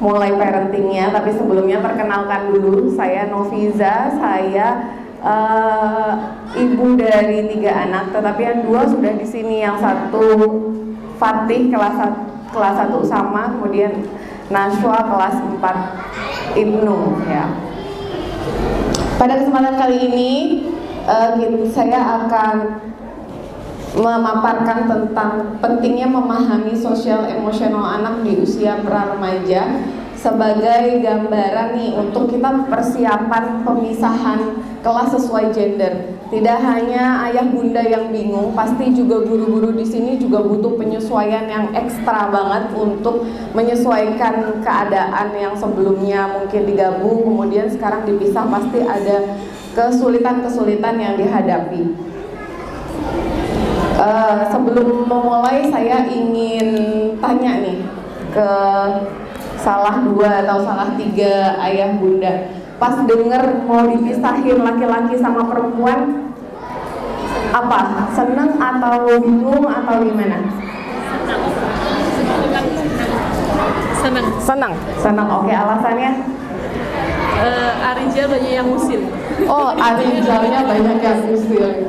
mulai parentingnya. Tapi sebelumnya perkenalkan dulu, saya Noviza, saya ibu dari 3 anak, tetapi yang 2 sudah di sini. Yang satu Fatih kelas 1 sama, kemudian Nashwa kelas 4 Ibnu ya. Pada kesempatan kali ini saya akan memaparkan tentang pentingnya memahami sosial emosional anak di usia pra-remaja sebagai gambaran nih untuk kita persiapan pemisahan kelas sesuai gender. Tidak hanya ayah bunda yang bingung, pasti juga guru-guru di sini juga butuh penyesuaian yang ekstra banget untuk menyesuaikan keadaan yang sebelumnya mungkin digabung, kemudian sekarang dipisah, pasti ada kesulitan-kesulitan yang dihadapi. Sebelum memulai, saya ingin tanya nih ke salah 2 atau salah 3 ayah bunda. Pas denger mau dipisahin laki-laki sama perempuan, apa? Seneng atau bingung atau gimana? Seneng. Oke, alasannya? Arijal banyak yang usil. Oh, Arijalnya banyak yang usil.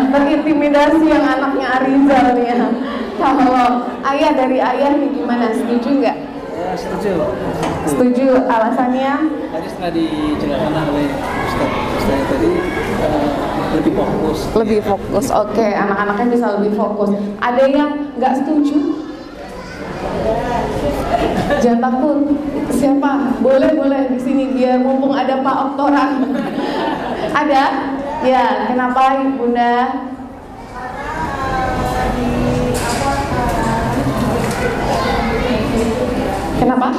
Terintimidasi yang anaknya Arizal nih ya. Kalau ayah dari ayah nih gimana? Setuju nggak? Ya, Setuju. Alasannya? Tadi setelah dijelaskan oleh Ustaz tadi lebih fokus. Oke, anak-anaknya bisa lebih fokus. Ada yang nggak setuju? Jangan takut. Siapa? Boleh di sini biar mumpung ada Pak Oktora. Ada? Ya, kenapa Bunda? Kenapa?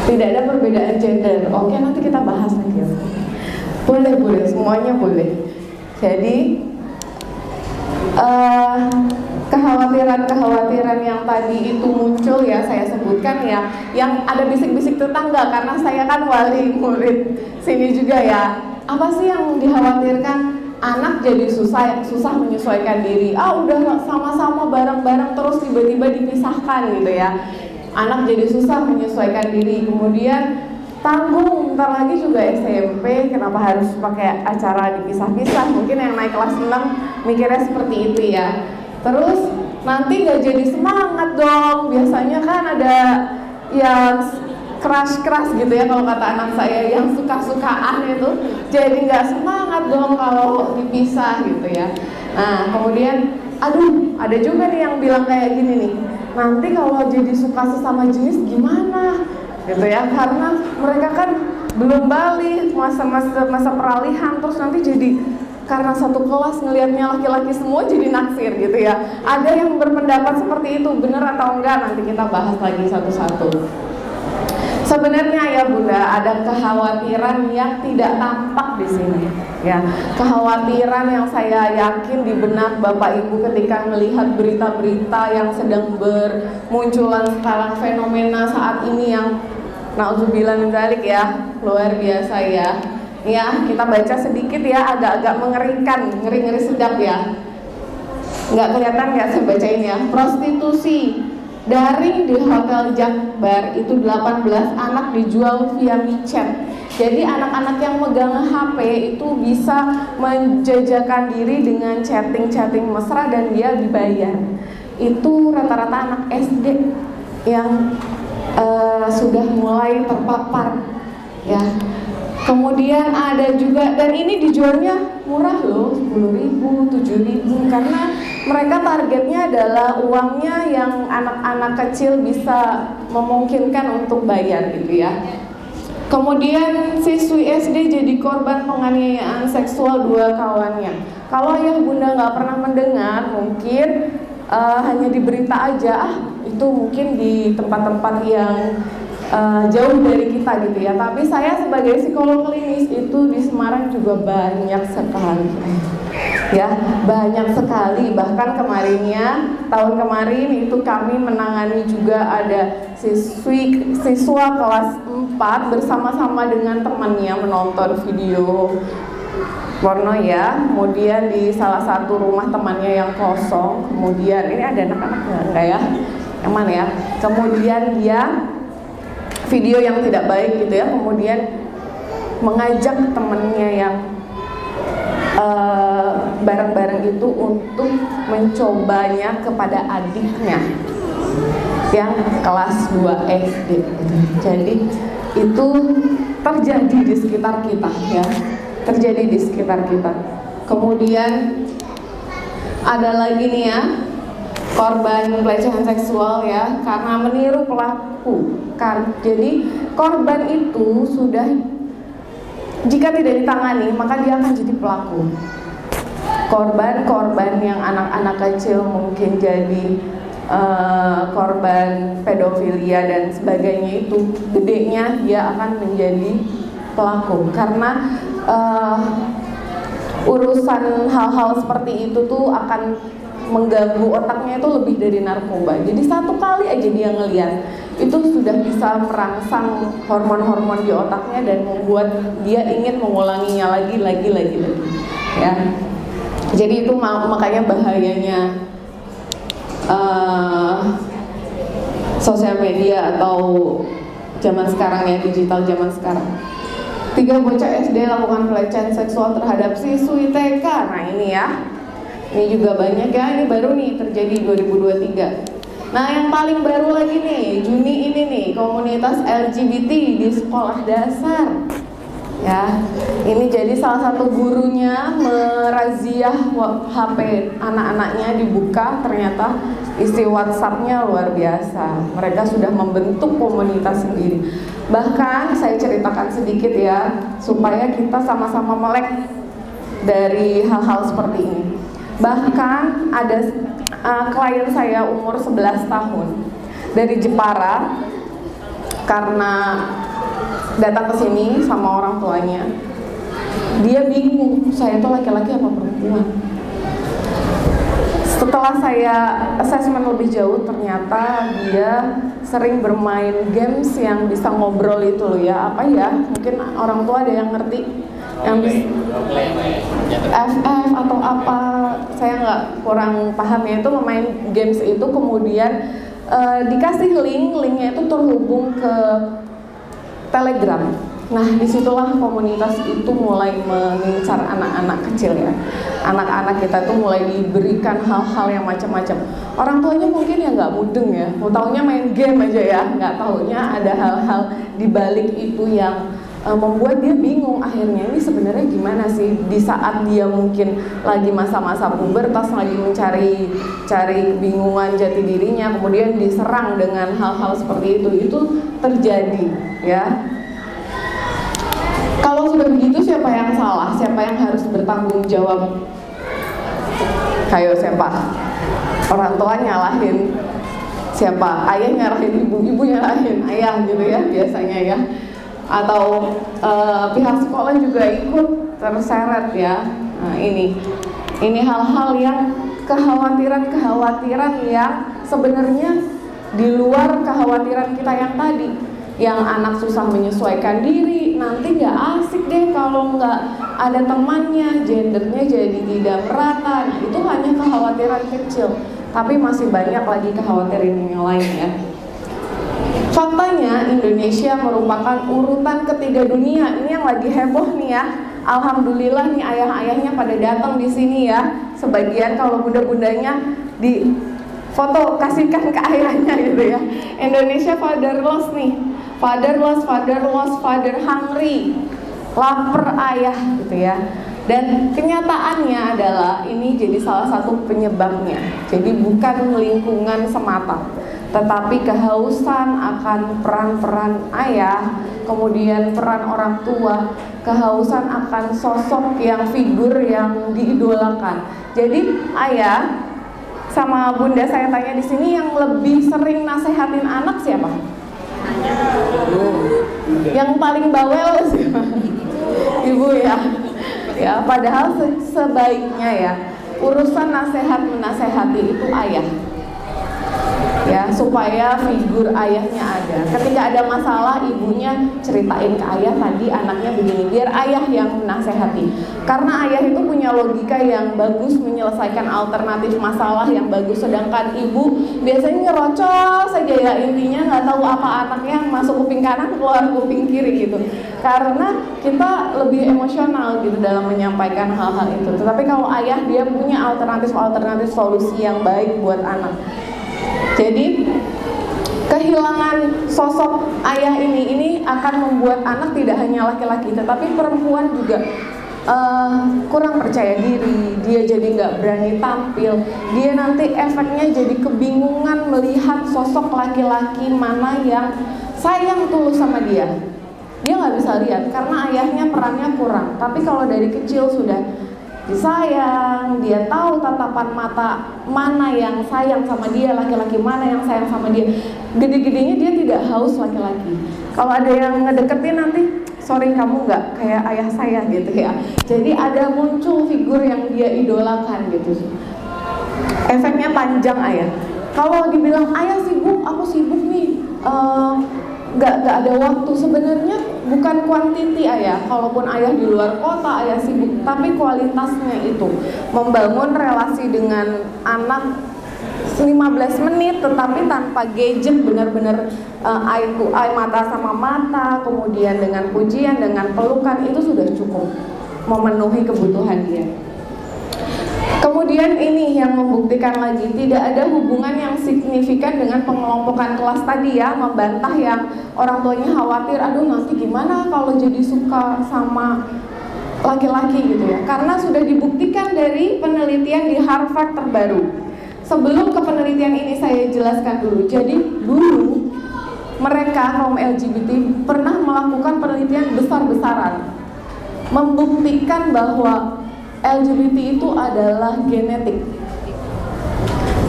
Tidak ada perbedaan gender. Oke, nanti kita bahas lagi. Boleh, semuanya boleh. Jadi kekhawatiran yang tadi itu muncul ya, saya sebutkan ya, yang ada bisik-bisik tetangga karena saya kan wali murid sini juga ya. Apa sih yang dikhawatirkan? Anak jadi susah menyesuaikan diri. Udah sama-sama bareng-bareng terus tiba-tiba dipisahkan gitu ya. Anak jadi susah menyesuaikan diri. Kemudian tanggung, bentar lagi juga SMP, kenapa harus pakai acara dipisah-pisah? Mungkin yang naik kelas 6 mikirnya seperti itu ya. Terus nanti gak jadi semangat dong. Biasanya kan ada yang keras gitu ya, kalau kata anak saya, yang suka-sukaan itu jadi nggak semangat dong kalau dipisah gitu ya. Nah kemudian ada juga nih yang bilang kayak gini nih, nanti kalau jadi suka sesama jenis gimana gitu ya, karena mereka kan belum balik, masa peralihan, terus nanti jadi karena satu kelas ngelihatnya laki-laki semua jadi naksir gitu ya. Ada yang berpendapat seperti itu, benar atau enggak nanti kita bahas lagi satu-satu. Sebenarnya ya Bunda, ada kekhawatiran yang tidak tampak di sini ya. Kekhawatiran yang saya yakin di benak Bapak Ibu ketika melihat berita-berita yang sedang bermunculan sekarang, fenomena saat ini yang na'udzubillah min dzalik ya, luar biasa ya. Ya, kita baca sedikit ya, agak-agak mengerikan, ngeri-ngeri sedap ya. Nggak kelihatan nggak saya bacain ya. Prostitusi daring di Hotel Jakbar itu 18 anak dijual via micet. Jadi anak-anak yang megang HP itu bisa menjajakan diri dengan chatting mesra dan dia dibayar. Itu rata-rata anak SD yang sudah mulai terpapar ya. Kemudian ada juga, dan ini dijualnya murah loh, 10.000, 7.000, karena mereka targetnya adalah uangnya yang anak-anak kecil bisa memungkinkan untuk bayar gitu ya. Kemudian siswi SD jadi korban penganiayaan seksual 2 kawannya. Kalau ayah bunda nggak pernah mendengar, mungkin hanya di berita aja, itu mungkin di tempat-tempat yang jauh dari kita gitu ya. Tapi saya sebagai psikolog klinis itu di Semarang juga banyak sekali ya, banyak sekali. Bahkan tahun kemarin itu kami menangani juga ada siswa kelas 4 bersama-sama dengan temannya menonton video porno ya. Kemudian di salah satu rumah temannya yang kosong, kemudian ini ada anak-anak enggak ya, yang mana ya, kemudian dia video yang tidak baik gitu ya, kemudian mengajak temennya yang bareng-bareng itu untuk mencobanya kepada adiknya yang kelas 2 SD. Jadi itu terjadi di sekitar kita ya, terjadi di sekitar kita. Kemudian ada lagi nih ya, korban pelecehan seksual ya, karena meniru pelaku. Jadi korban itu sudah, jika tidak ditangani maka dia akan jadi pelaku. Korban yang anak-anak kecil mungkin jadi korban pedofilia dan sebagainya, itu gedenya dia akan menjadi pelaku. Karena urusan hal-hal seperti itu tuh akan mengganggu otaknya itu lebih dari narkoba. Jadi satu kali aja dia ngeliat, itu sudah bisa merangsang hormon-hormon di otaknya dan membuat dia ingin mengulanginya lagi ya. Jadi itu makanya bahayanya sosial media atau zaman sekarang ya, digital zaman sekarang. 3 bocah SD lakukan pelecehan seksual terhadap siswi TK. Nah ini ya, ini juga banyak ya, ini baru nih terjadi 2023. Nah yang paling baru lagi nih, Juni ini nih, komunitas LGBT di sekolah dasar ya. Ini jadi salah satu gurunya merazia hadiah HP anak-anaknya dibuka, ternyata isi WhatsApp-nya luar biasa. Mereka sudah membentuk komunitas sendiri. Bahkan saya ceritakan sedikit ya, supaya kita sama-sama melek dari hal-hal seperti ini. Bahkan ada klien saya umur 11 tahun dari Jepara, karena datang ke sini sama orang tuanya. Dia bingung, saya itu laki-laki apa perempuan. Setelah saya assessment lebih jauh, ternyata dia sering bermain games yang bisa ngobrol itu loh ya. Apa ya, mungkin orang tua ada yang ngerti, yang bisa FF atau apa, saya nggak kurang paham ya. Itu memain games itu, kemudian dikasih linknya itu terhubung ke Telegram. Nah, disitulah komunitas itu mulai mengincar anak-anak kecil ya. Anak-anak kita tuh mulai diberikan hal-hal yang macam-macam. Orang tuanya mungkin ya nggak mudeng ya, mau taunya main game aja ya, nggak taunya ada hal-hal di balik itu yang membuat dia bingung. Akhirnya ini sebenarnya gimana sih di saat dia mungkin lagi masa-masa pubertas, lagi mencari kebingungan jati dirinya, kemudian diserang dengan hal-hal seperti itu terjadi ya. Kalau sudah begitu, siapa yang salah? Siapa yang harus bertanggung jawab? Ayo, siapa? Orang tua nyalahin siapa? Ayah nyalahin ibu, ibu nyalahin ayah gitu ya biasanya ya. Atau pihak sekolah juga ikut terseret ya. Nah, ini hal-hal yang kekhawatiran yang sebenarnya di luar kekhawatiran kita yang tadi. Yang anak susah menyesuaikan diri, nanti nggak asik deh kalau nggak ada temannya, gendernya jadi tidak merata. Nah, itu hanya kekhawatiran kecil, tapi masih banyak lagi kekhawatiran yang lain ya. Faktanya Indonesia merupakan urutan ketiga dunia. Ini yang lagi heboh nih ya. Alhamdulillah nih ayah-ayahnya pada datang di sini ya. Sebagian kalau bunda-bundanya di foto kasihkan ke ayahnya gitu ya. Indonesia fatherless nih. Fatherless, father hungry, lapar ayah gitu ya. Dan kenyataannya adalah ini jadi salah satu penyebabnya. Jadi bukan lingkungan semata, tetapi kehausan akan peran-peran ayah, kemudian peran orang tua, kehausan akan sosok yang figur yang diidolakan. Jadi ayah sama bunda saya tanya di sini, yang lebih sering nasehatin anak siapa? Yang paling bawel sih ibu ya. Ya, padahal sebaiknya ya urusan nasihat menasehati itu ayah. Ya, supaya figur ayahnya ada. Ketika ada masalah, ibunya ceritain ke ayah tadi anaknya begini, biar ayah yang menasehati. Karena ayah itu punya logika yang bagus menyelesaikan alternatif masalah yang bagus, sedangkan ibu biasanya ngerocos saja ya, intinya nggak tahu apa anaknya masuk kuping kanan keluar kuping kiri gitu. Karena kita lebih emosional gitu dalam menyampaikan hal-hal itu. Tetapi kalau ayah, dia punya alternatif solusi yang baik buat anak. Jadi kehilangan sosok ayah ini akan membuat anak tidak hanya laki-laki tetapi perempuan juga kurang percaya diri, dia jadi nggak berani tampil, dia nanti efeknya jadi kebingungan melihat sosok laki-laki mana yang sayang tulus sama dia nggak bisa lihat karena ayahnya perannya kurang. Tapi kalau dari kecil sudah disayang, dia tahu tatapan mata mana yang sayang sama dia, laki-laki mana yang sayang sama dia. Gede-gedenya dia tidak haus laki-laki. Kalau ada yang ngedeketin nanti, sorry kamu nggak kayak ayah saya gitu ya. Jadi ada muncul figur yang dia idolakan gitu. Efeknya panjang ayah. Kalau dibilang ayah sibuk, aku sibuk nih, nggak ada waktu. Sebenarnya bukan kuantiti ayah, kalaupun ayah di luar kota ayah sibuk, tapi kualitasnya itu membangun relasi dengan anak 15 menit tetapi tanpa gadget, benar-benar eye to eye, mata sama mata, kemudian dengan pujian, dengan pelukan, itu sudah cukup memenuhi kebutuhan dia. Kemudian ini yang membuktikan lagi tidak ada hubungan yang signifikan dengan pengelompokan kelas tadi ya, membantah yang orang tuanya khawatir, aduh nanti gimana kalau jadi suka sama laki-laki gitu ya, karena sudah dibuktikan dari penelitian di Harvard terbaru. Sebelum ke penelitian ini saya jelaskan dulu. Jadi dulu mereka kaum LGBT pernah melakukan penelitian besar-besaran membuktikan bahwa LGBT itu adalah genetik.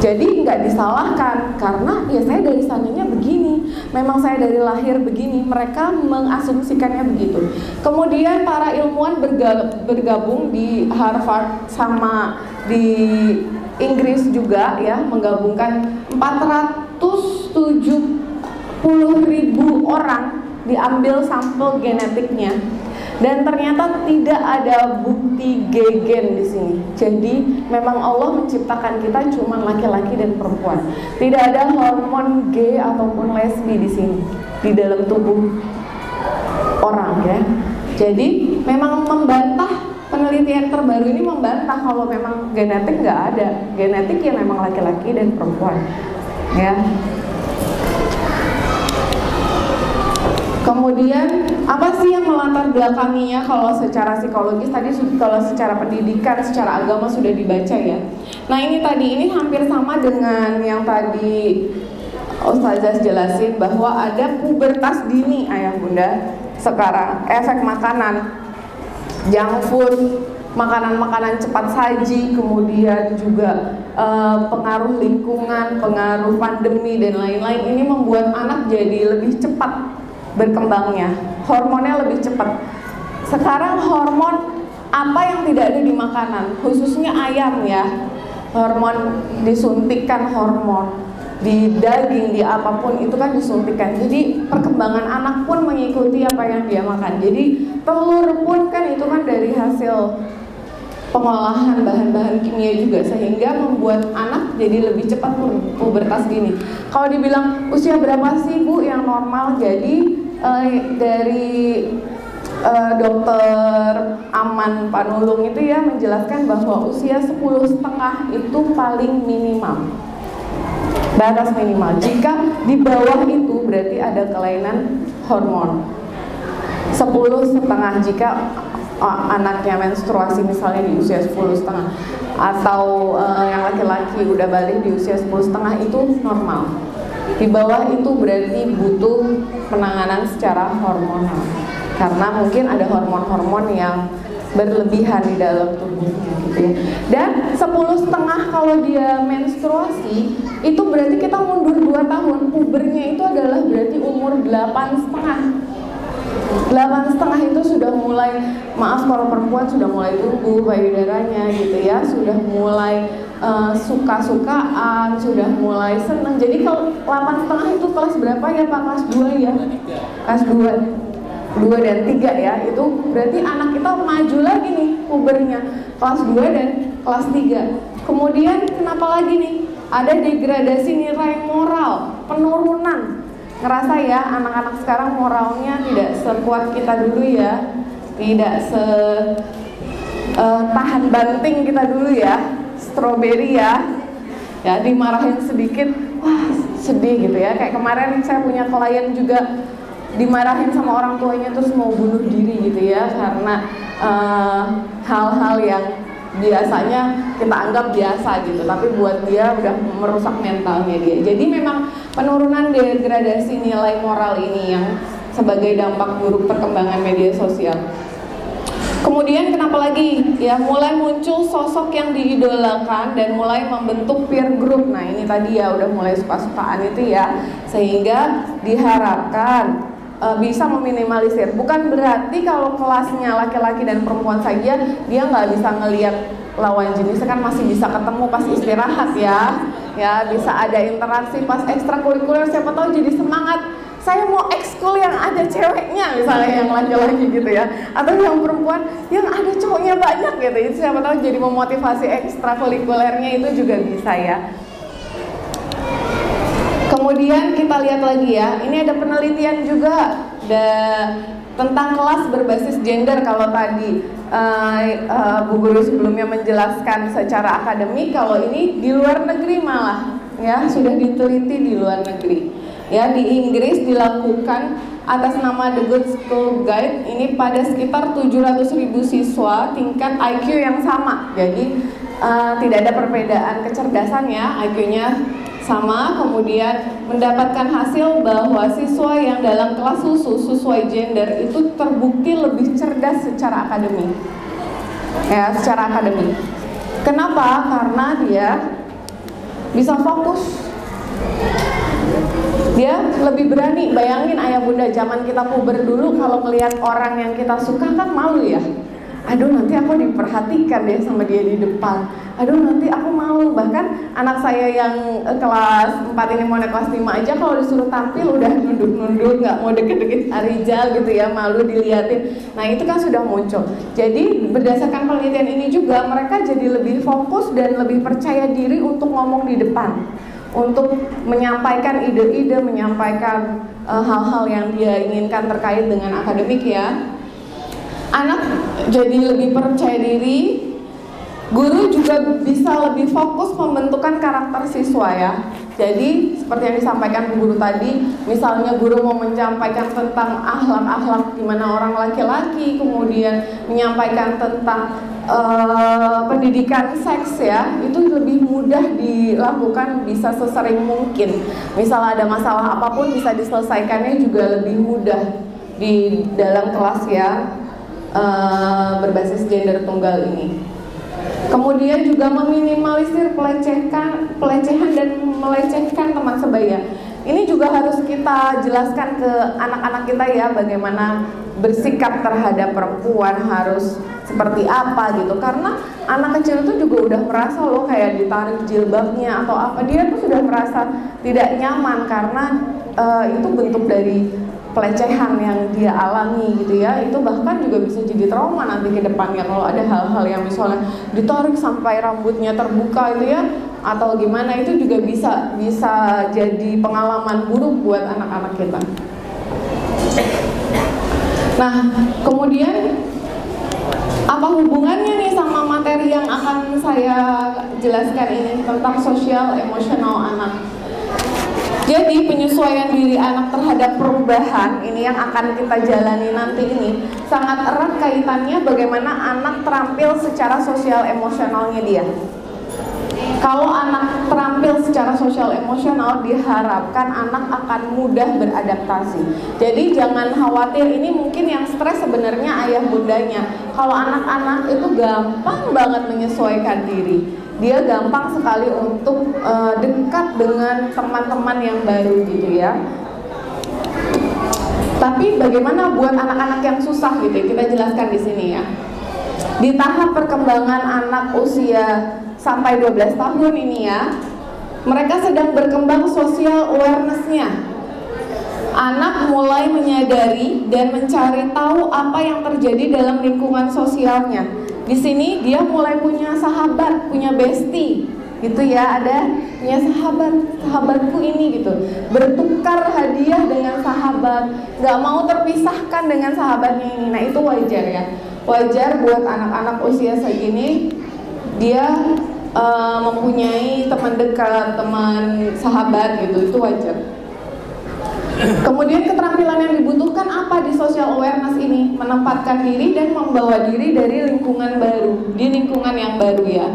Jadi nggak disalahkan karena ya saya dari sananya begini, memang saya dari lahir begini, mereka mengasumsikannya begitu. Kemudian para ilmuwan bergabung di Harvard sama di Inggris juga ya, menggabungkan 470.000 orang diambil sampel genetiknya. Dan ternyata tidak ada bukti G gen di sini. Jadi memang Allah menciptakan kita cuma laki-laki dan perempuan. Tidak ada hormon G ataupun lesbi di sini di dalam tubuh orang ya. Jadi memang membantah, penelitian terbaru ini membantah kalau memang genetik nggak ada. Genetik yang memang laki-laki dan perempuan ya. Kemudian apa sih yang melatar belakanginya kalau secara psikologis tadi, kalau secara pendidikan, secara agama sudah dibaca ya. Nah ini hampir sama dengan yang tadi Ustazah jelasin bahwa ada pubertas dini ayah bunda sekarang, efek makanan, junk food, makanan-makanan cepat saji, kemudian juga pengaruh lingkungan, pengaruh pandemi dan lain-lain ini membuat anak jadi lebih cepat berkembangnya, hormonnya lebih cepat. Sekarang hormon apa yang tidak ada di makanan, khususnya ayam ya, hormon disuntikkan, hormon di daging, di apapun itu kan disuntikkan. Jadi perkembangan anak pun mengikuti apa yang dia makan. Jadi telur pun kan itu kan dari hasil pengolahan bahan-bahan kimia juga, sehingga membuat anak jadi lebih cepat pubertas dini. Kalau dibilang usia berapa sih Bu yang normal? Jadi dari dokter Aman Panulung itu ya menjelaskan bahwa usia 10,5 itu paling minimal, batas minimal. Jika di bawah itu berarti ada kelainan hormon. 10,5 jika anaknya menstruasi misalnya di usia 10,5 atau yang laki-laki udah balik di usia 10,5 itu normal. Di bawah itu berarti butuh penanganan secara hormonal karena mungkin ada hormon-hormon yang berlebihan di dalam tubuhnya gitu ya. Dan 10,5 kalau dia menstruasi itu berarti kita mundur 2 tahun. Pubernya itu adalah berarti umur 8,5. 8,5 itu sudah mulai, maaf kalau perempuan sudah mulai tumbuh payudaranya gitu ya, sudah mulai suka-sukaan, sudah mulai senang. Jadi kalau 8,5 itu kelas berapa ya Pak? Kelas 2 ya? Kelas 2 dan 3 ya, itu berarti anak kita maju lagi nih pubernya, kelas 2 dan kelas 3. Kemudian kenapa lagi nih? Ada degradasi nilai moral, penurunan. Ngerasa ya anak-anak sekarang moralnya tidak sekuat kita dulu ya, tidak tahan banting kita dulu ya, stroberi ya, dimarahin sedikit, wah sedih gitu ya. Kayak kemarin saya punya klien juga dimarahin sama orang tuanya terus mau bunuh diri gitu ya, karena hal-hal yang biasanya kita anggap biasa gitu, tapi buat dia udah merusak mentalnya dia. Jadi memang penurunan degradasi nilai moral ini yang sebagai dampak buruk perkembangan media sosial. Kemudian kenapa lagi? Ya mulai muncul sosok yang diidolakan dan mulai membentuk peer group. Nah ini tadi ya udah mulai suka-sukaan itu ya, sehingga diharapkan bisa meminimalisir. Bukan berarti kalau kelasnya laki-laki dan perempuan saja dia nggak bisa ngelihat lawan jenisnya, kan masih bisa ketemu pas istirahat ya bisa ada interaksi pas ekstrakurikuler, siapa tahu jadi semangat. Saya mau ekskul yang ada ceweknya misalnya, yang laki-laki gitu ya, atau yang perempuan yang ada cowoknya banyak gitu, itu siapa tahu jadi memotivasi ekstrakurikulernya, itu juga bisa ya. Kemudian kita lihat lagi ya, ini ada penelitian juga tentang kelas berbasis gender. Kalau tadi Bu Guru sebelumnya menjelaskan secara akademik, kalau ini di luar negeri malah ya sudah diteliti di luar negeri. Ya di Inggris dilakukan atas nama The Good School Guide ini pada sekitar 700.000 siswa tingkat IQ yang sama. Jadi tidak ada perbedaan kecerdasannya, IQ-nya sama. Kemudian mendapatkan hasil bahwa siswa yang dalam kelas khusus sesuai gender itu terbukti lebih cerdas secara akademik. Ya, secara akademik. Kenapa? Karena dia bisa fokus. Dia lebih berani. Bayangin ayah bunda zaman kita puber dulu, kalau melihat orang yang kita suka kan malu ya. Aduh, nanti aku diperhatikan deh sama dia di depan. Aduh, nanti aku malu. Bahkan anak saya yang kelas 4 ini mau naik kelas 5 aja, kalau disuruh tampil udah nunduk-nunduk, nggak mau deket-deket Arijal gitu ya, malu diliatin. Nah, itu kan sudah muncul. Jadi berdasarkan penelitian ini juga mereka jadi lebih fokus dan lebih percaya diri untuk ngomong di depan, untuk menyampaikan ide-ide, menyampaikan hal-hal yang dia inginkan terkait dengan akademik ya. Anak jadi lebih percaya diri. Guru juga bisa lebih fokus pembentukan karakter siswa ya. Jadi seperti yang disampaikan Bu Guru tadi, misalnya guru mau menyampaikan tentang akhlak-akhlak gimana orang laki-laki, kemudian menyampaikan tentang pendidikan seks ya, itu lebih mudah dilakukan, bisa sesering mungkin. Misal ada masalah apapun bisa diselesaikannya juga lebih mudah di dalam kelas ya, berbasis gender tunggal ini. Kemudian juga meminimalisir pelecehan dan melecehkan teman sebaya. Ini juga harus kita jelaskan ke anak-anak kita ya, bagaimana bersikap terhadap perempuan harus seperti apa gitu. Karena anak kecil itu juga udah merasa loh kayak ditarik jilbabnya atau apa, dia tuh sudah merasa tidak nyaman karena itu bentuk dari pelecehan yang dia alami gitu ya. Itu bahkan juga bisa jadi trauma nanti ke depannya kalau ada hal-hal yang misalnya ditarik sampai rambutnya terbuka itu ya, atau gimana, itu juga bisa jadi pengalaman buruk buat anak-anak kita. Nah, kemudian apa hubungannya nih sama materi yang akan saya jelaskan ini tentang sosial emosional anak? Jadi penyesuaian diri anak terhadap perubahan ini yang akan kita jalani nanti ini sangat erat kaitannya bagaimana anak terampil secara sosial emosionalnya dia. Kalau anak terampil secara sosial emosional, diharapkan anak akan mudah beradaptasi. Jadi jangan khawatir, ini mungkin yang stres sebenarnya ayah bundanya. Kalau anak-anak itu gampang banget menyesuaikan diri. Dia gampang sekali untuk dekat dengan teman-teman yang baru gitu ya. Tapi bagaimana buat anak-anak yang susah gitu? Kita jelaskan di sini ya. Di tahap perkembangan anak usia sampai 12 tahun ini ya, mereka sedang berkembang social awareness-nya. Anak mulai menyadari dan mencari tahu apa yang terjadi dalam lingkungan sosialnya. Di sini dia mulai punya sahabat, punya bestie, gitu ya. Ada punya sahabatku ini gitu. Bertukar hadiah dengan sahabat, nggak mau terpisahkan dengan sahabatnya ini. Nah itu wajar ya. Wajar buat anak-anak usia segini dia mempunyai teman dekat, teman sahabat gitu, itu wajar. Kemudian keterampilan yang dibutuhkan apa di social awareness ini? Menempatkan diri dan membawa diri dari lingkungan baru, di lingkungan yang baru ya.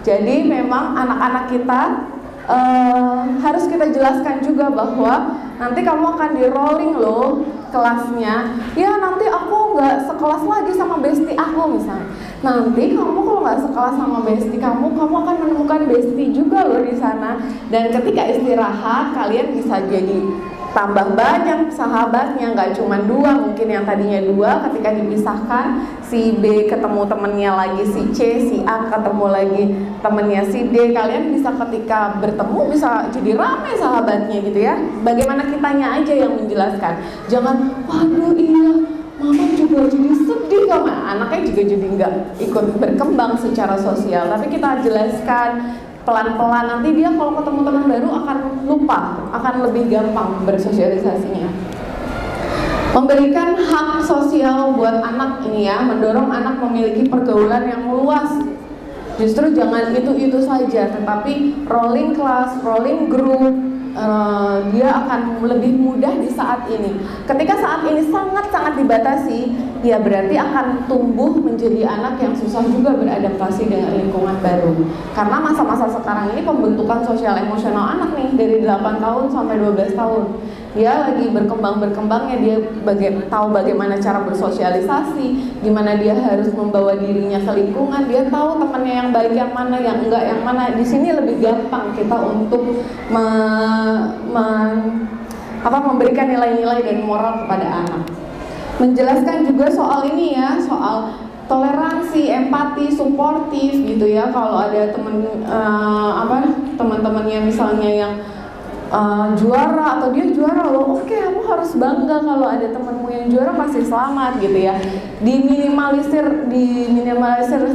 Jadi memang anak-anak kita harus kita jelaskan juga bahwa nanti kamu akan di rolling loh kelasnya. Ya nanti aku nggak sekelas lagi sama bestie aku misalnya. Nanti kamu kalau nggak sekelas sama bestie kamu akan menemukan bestie juga loh di sana. Dan ketika istirahat kalian bisa jadi tambah banyak sahabatnya, nggak cuma 2, mungkin yang tadinya 2 ketika dipisahkan si B ketemu temennya lagi si C, si A ketemu lagi temennya si D, kalian bisa ketika bertemu bisa jadi ramai sahabatnya gitu ya. Bagaimana kitanya aja yang menjelaskan, jangan waduh iya mama juga jadi sedih kok, anaknya juga jadi nggak ikut berkembang secara sosial. Tapi kita jelaskan pelan-pelan, nanti dia kalau ketemu teman baru akan lupa, akan lebih gampang bersosialisasinya. Memberikan hak sosial buat anak ini ya, mendorong anak memiliki pergaulan yang luas. Justru jangan itu saja, tetapi rolling class, rolling group, dia akan lebih mudah di saat ini. Ketika saat ini sangat-sangat dibatasi, ya berarti akan tumbuh menjadi anak yang susah juga beradaptasi dengan lingkungan baru. Karena masa-masa sekarang ini pembentukan sosial emosional anak nih dari 8 tahun sampai 12 tahun. Dia lagi berkembang-berkembangnya, dia tahu bagaimana cara bersosialisasi, gimana dia harus membawa dirinya ke lingkungan, dia tahu temannya yang baik yang mana, yang enggak yang mana. Di sini lebih gampang kita untuk memberikan nilai-nilai dan moral kepada anak. Menjelaskan juga soal ini ya, soal toleransi, empati, suportif gitu ya. Kalau ada teman-temannya misalnya yang juara atau dia juara loh, oke, kamu harus bangga kalau ada temanmu yang juara, pasti selamat gitu ya. Diminimalisir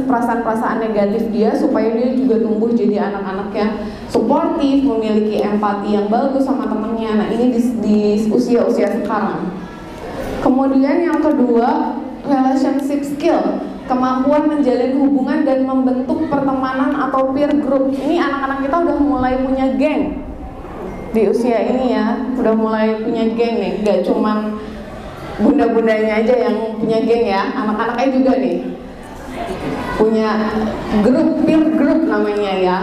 perasaan-perasaan negatif dia supaya dia juga tumbuh jadi anak-anak yang suportif, memiliki empati yang bagus sama temennya. Nah ini di usia-usia sekarang. Kemudian yang kedua, relationship skill, kemampuan menjalin hubungan dan membentuk pertemanan atau peer group. Ini anak-anak kita udah mulai punya geng di usia ini ya, udah mulai punya geng nih, gak cuman bunda-bundanya aja yang punya geng ya, anak-anaknya juga nih punya grup, peer group namanya ya.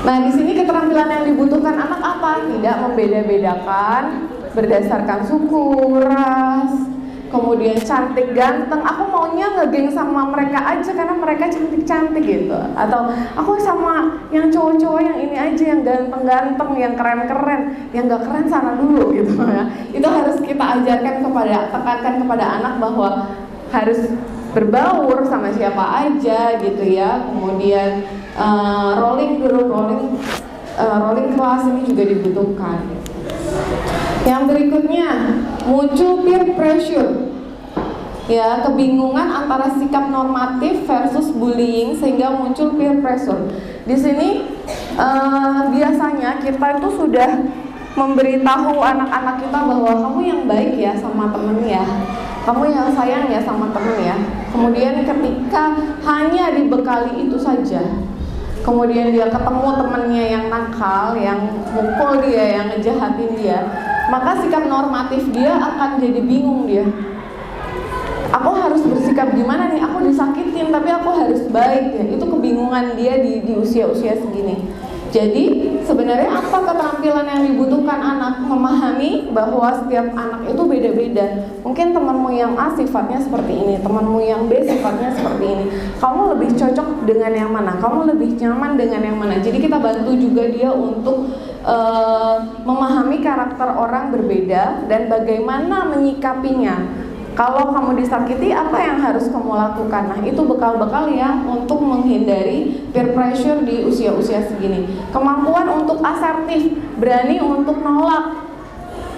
Nah di sini keterampilan yang dibutuhkan anak apa? Tidak membeda-bedakan berdasarkan suku, ras, kemudian cantik, ganteng. Aku maunya ngegeng sama mereka aja karena mereka cantik-cantik gitu. Atau aku sama yang cowok-cowok yang ini aja, yang ganteng-ganteng, yang keren-keren. Yang gak keren sana dulu gitu ya. Itu harus kita tekankan kepada anak bahwa harus berbaur sama siapa aja gitu ya. Kemudian rolling kelas ini juga dibutuhkan. Yang berikutnya, muncul peer pressure. Ya, kebingungan antara sikap normatif versus bullying sehingga muncul peer pressure. Di sini biasanya kita itu sudah memberitahu anak-anak kita bahwa kamu yang baik ya sama temen ya, kamu yang sayang ya sama temen ya. Kemudian ketika hanya dibekali itu saja, kemudian dia ketemu temennya yang nakal, yang mukul dia, yang ngejahatin dia, maka sikap normatif dia akan jadi bingung dia. Aku harus bersikap gimana nih? Aku disakitin tapi aku harus baik ya. Itu kebingungan dia di usia-usia segini. Jadi sebenarnya apa keterampilan yang dibutuhkan anak? Memahami bahwa setiap anak itu beda-beda. Mungkin temanmu yang A sifatnya seperti ini, temanmu yang B sifatnya seperti ini. Kamu lebih cocok dengan yang mana? Kamu lebih nyaman dengan yang mana? Jadi kita bantu juga dia untuk memahami karakter orang berbeda dan bagaimana menyikapinya. Kalau kamu disakiti, apa yang harus kamu lakukan? Nah, itu bekal-bekal ya untuk menghindari peer pressure di usia-usia segini. Kemampuan untuk asertif, berani untuk nolak.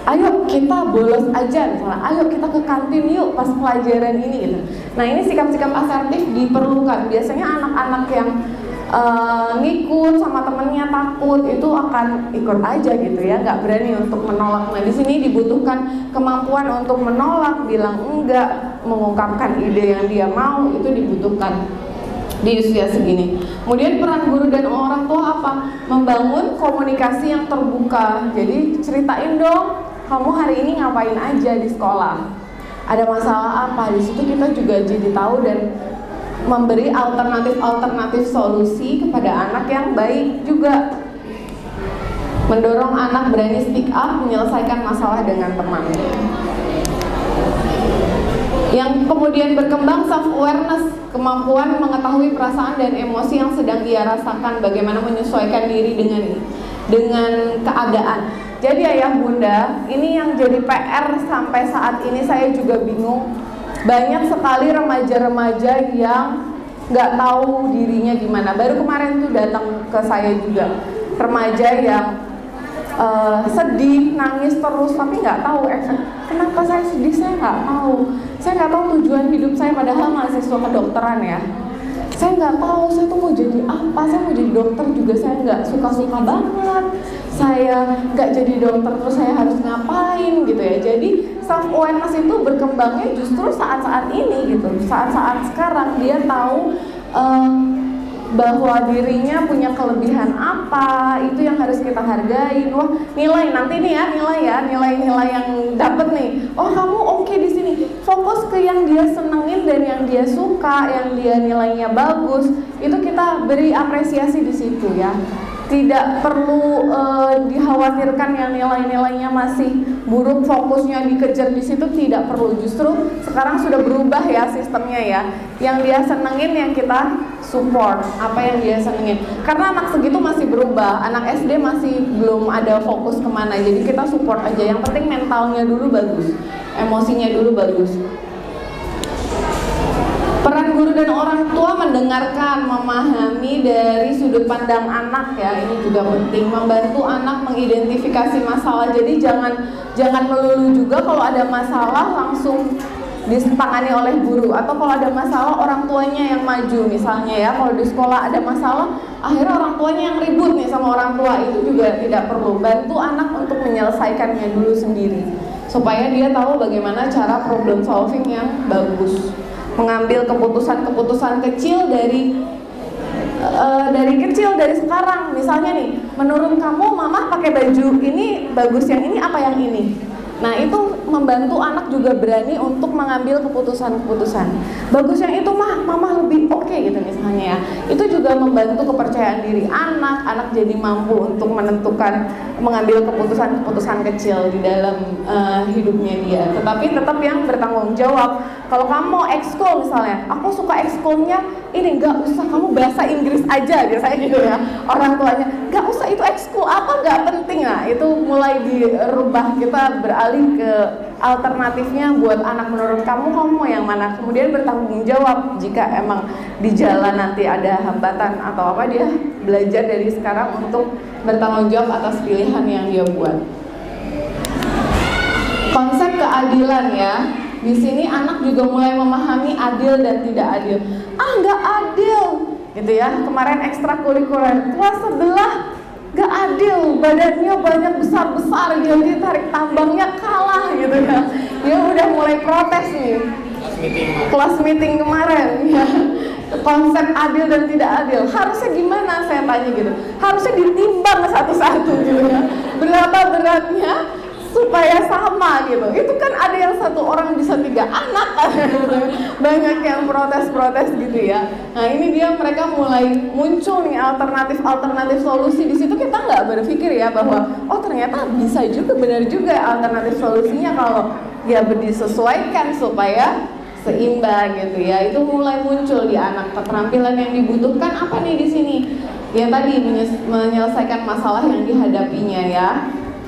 Ayo kita bolos aja, misalnya, ayo kita ke kantin yuk pas pelajaran ini gitu. Nah, ini sikap-sikap asertif diperlukan. Biasanya anak-anak yang ngikut sama temennya takut itu akan ikut aja gitu ya, nggak berani untuk menolak. Nah di sini dibutuhkan kemampuan untuk menolak, bilang enggak, mengungkapkan ide yang dia mau, itu dibutuhkan di usia segini. Kemudian peran guru dan orang tua apa? Membangun komunikasi yang terbuka. Jadi ceritain dong, kamu hari ini ngapain aja di sekolah? Ada masalah apa? Di situ kita juga jadi tahu dan memberi alternatif solusi kepada anak yang baik juga. Mendorong anak berani speak up, menyelesaikan masalah dengan temannya. Yang kemudian berkembang self awareness, kemampuan mengetahui perasaan dan emosi yang sedang ia rasakan, bagaimana menyesuaikan diri dengan keadaan. Jadi ayah bunda, ini yang jadi PR sampai saat ini saya juga bingung. Banyak sekali remaja-remaja yang nggak tahu dirinya gimana. Baru kemarin tuh datang ke saya juga remaja yang sedih, nangis terus, tapi nggak tahu efek. Kenapa saya sedih? Saya nggak tahu. Saya nggak tahu tujuan hidup saya, padahal mahasiswa kedokteran ya. Saya nggak tahu saya tuh mau jadi apa. Saya mau jadi dokter juga saya nggak suka-suka banget. Saya nggak jadi dokter terus saya harus ngapain gitu ya. Jadi self awareness itu berkembangnya justru saat-saat ini gitu. Saat-saat sekarang dia tahu bahwa dirinya punya kelebihan apa, itu yang harus kita hargai. Wah, nilai nanti nih ya, nilai-nilai yang dapet nih. Oh, kamu oke di sini. Fokus ke yang dia senengin dan yang dia suka, yang dia nilainya bagus. Itu kita beri apresiasi di situ ya. Tidak perlu dikhawatirkan yang nilai-nilainya masih buruk, fokusnya dikejar di situ, tidak perlu. Justru sekarang sudah berubah ya sistemnya ya. Yang dia senengin yang kita support, apa yang dia senengin. Karena anak segitu masih berubah, anak SD masih belum ada fokus kemana. Jadi kita support aja. Yang penting mentalnya dulu bagus, emosinya dulu bagus. Peran guru dan orang tua mendengarkan, memahami dari sudut pandang anak ya, ini juga penting. Membantu anak mengidentifikasi masalah. Jadi jangan melulu juga kalau ada masalah langsung ditangani oleh guru, atau kalau ada masalah orang tuanya yang maju misalnya ya. Kalau di sekolah ada masalah, akhirnya orang tuanya yang ribut nih sama orang tua, itu juga tidak perlu. Bantu anak untuk menyelesaikannya dulu sendiri, supaya dia tahu bagaimana cara problem solving yang bagus. Mengambil keputusan-keputusan kecil dari sekarang. Misalnya nih, menurut kamu mama pakai baju ini bagus yang ini apa yang ini? Nah, itu membantu anak juga berani untuk mengambil keputusan-keputusan. Bagus yang itu mah, mama lebih oke gitu misalnya ya. Itu juga membantu kepercayaan diri anak jadi mampu untuk mengambil keputusan-keputusan kecil di dalam hidupnya dia. Tetapi tetap yang bertanggung jawab. Kalau kamu mau ekskul misalnya, aku suka ekskulnya ini, nggak usah, kamu bahasa Inggris aja biasanya gitu ya. Orang tuanya, nggak usah itu ekskul apa, nggak penting. Nah, itu mulai dirubah, kita beralih ke alternatifnya buat anak. Menurut kamu mau yang mana? Kemudian bertanggung jawab jika emang di jalan nanti ada hambatan atau apa, dia belajar dari sekarang untuk bertanggung jawab atas pilihan yang dia buat. Konsep keadilan ya. Di sini anak juga mulai memahami adil dan tidak adil. Nggak adil, gitu ya. Kemarin ekstrakurikuler kelas sebelah nggak adil, badannya banyak besar-besar, jadi tarik tambangnya kalah, gitu ya. Dia udah mulai protes nih. Kelas meeting kemarin, ya. Konsep adil dan tidak adil. Harusnya gimana? Saya tanya gitu. Harusnya ditimbang satu-satu, gitu ya. Berapa beratnya? Supaya sama gitu. Itu kan ada yang satu orang bisa 3 anak gitu. Banyak yang protes-protes gitu ya. Nah, ini dia, mereka mulai muncul nih alternatif solusi. Di situ kita nggak berpikir ya bahwa oh ternyata bisa juga, benar juga alternatif solusinya kalau ya disesuaikan supaya seimbang gitu ya. Itu mulai muncul di anak. Keterampilan yang dibutuhkan apa nih di sini? Ya tadi menyelesaikan masalah yang dihadapinya ya.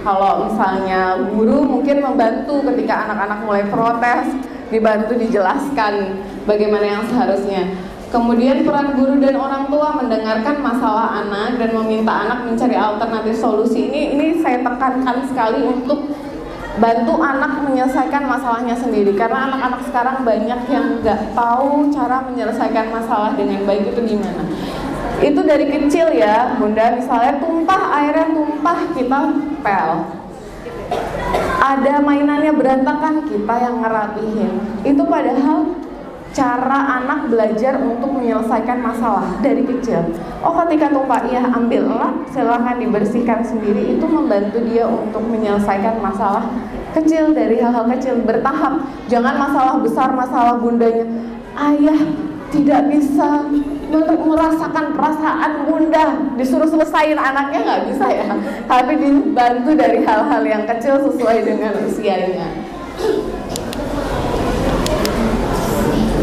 Kalau misalnya guru mungkin membantu ketika anak-anak mulai protes, dibantu dijelaskan bagaimana yang seharusnya. Kemudian peran guru dan orang tua mendengarkan masalah anak dan meminta anak mencari alternatif solusi. Ini saya tekankan sekali untuk bantu anak menyelesaikan masalahnya sendiri. Karena anak-anak sekarang banyak yang nggak tahu cara menyelesaikan masalah dengan baik itu gimana. Itu dari kecil ya Bunda, misalnya airnya tumpah, kita pel. Ada mainannya berantakan, kita yang ngerapihin. Itu padahal cara anak belajar untuk menyelesaikan masalah dari kecil. Oh, ketika tumpah, iya ambil lap, silahkan dibersihkan sendiri. Itu membantu dia untuk menyelesaikan masalah kecil, dari hal-hal kecil, bertahap. Jangan masalah besar, masalah bundanya, ayah tidak bisa merasakan perasaan bunda, disuruh selesain anaknya nggak bisa ya. Tapi dibantu dari hal-hal yang kecil sesuai dengan usianya.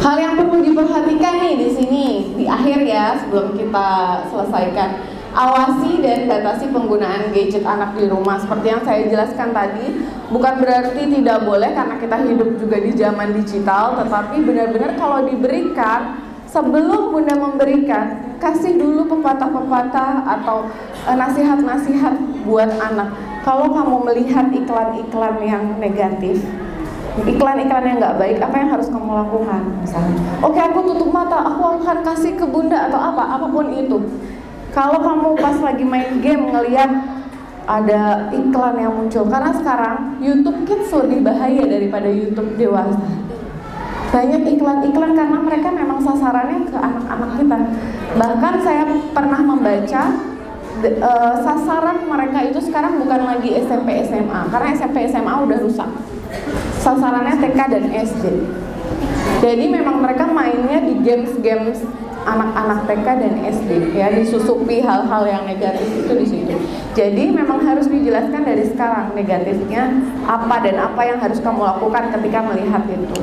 Hal yang perlu diperhatikan nih di sini di akhir ya, sebelum kita selesaikan. Awasi dan batasi penggunaan gadget anak di rumah. Seperti yang saya jelaskan tadi, bukan berarti tidak boleh karena kita hidup juga di zaman digital, tetapi benar-benar kalau diberikan, sebelum Bunda memberikan, kasih dulu pepatah-pepatah atau nasihat-nasihat buat anak. Kalau kamu melihat iklan-iklan yang negatif, iklan-iklan yang nggak baik, apa yang harus kamu lakukan? Misalnya, oke, aku tutup mata, aku akan kasih ke Bunda atau apapun itu. Kalau kamu pas lagi main game ngelihat ada iklan yang muncul, karena sekarang YouTube Kids lebih bahaya daripada YouTube dewasa. Banyak iklan-iklan karena mereka memang sasarannya ke anak-anak kita. Bahkan saya pernah membaca sasaran mereka itu sekarang bukan lagi SMP SMA, karena SMP SMA udah rusak. Sasarannya TK dan SD. Jadi memang mereka mainnya di games-games anak-anak TK dan SD, ya, disusupi hal-hal yang negatif itu di situ. Jadi memang harus dijelaskan dari sekarang negatifnya apa dan apa yang harus kamu lakukan ketika melihat itu.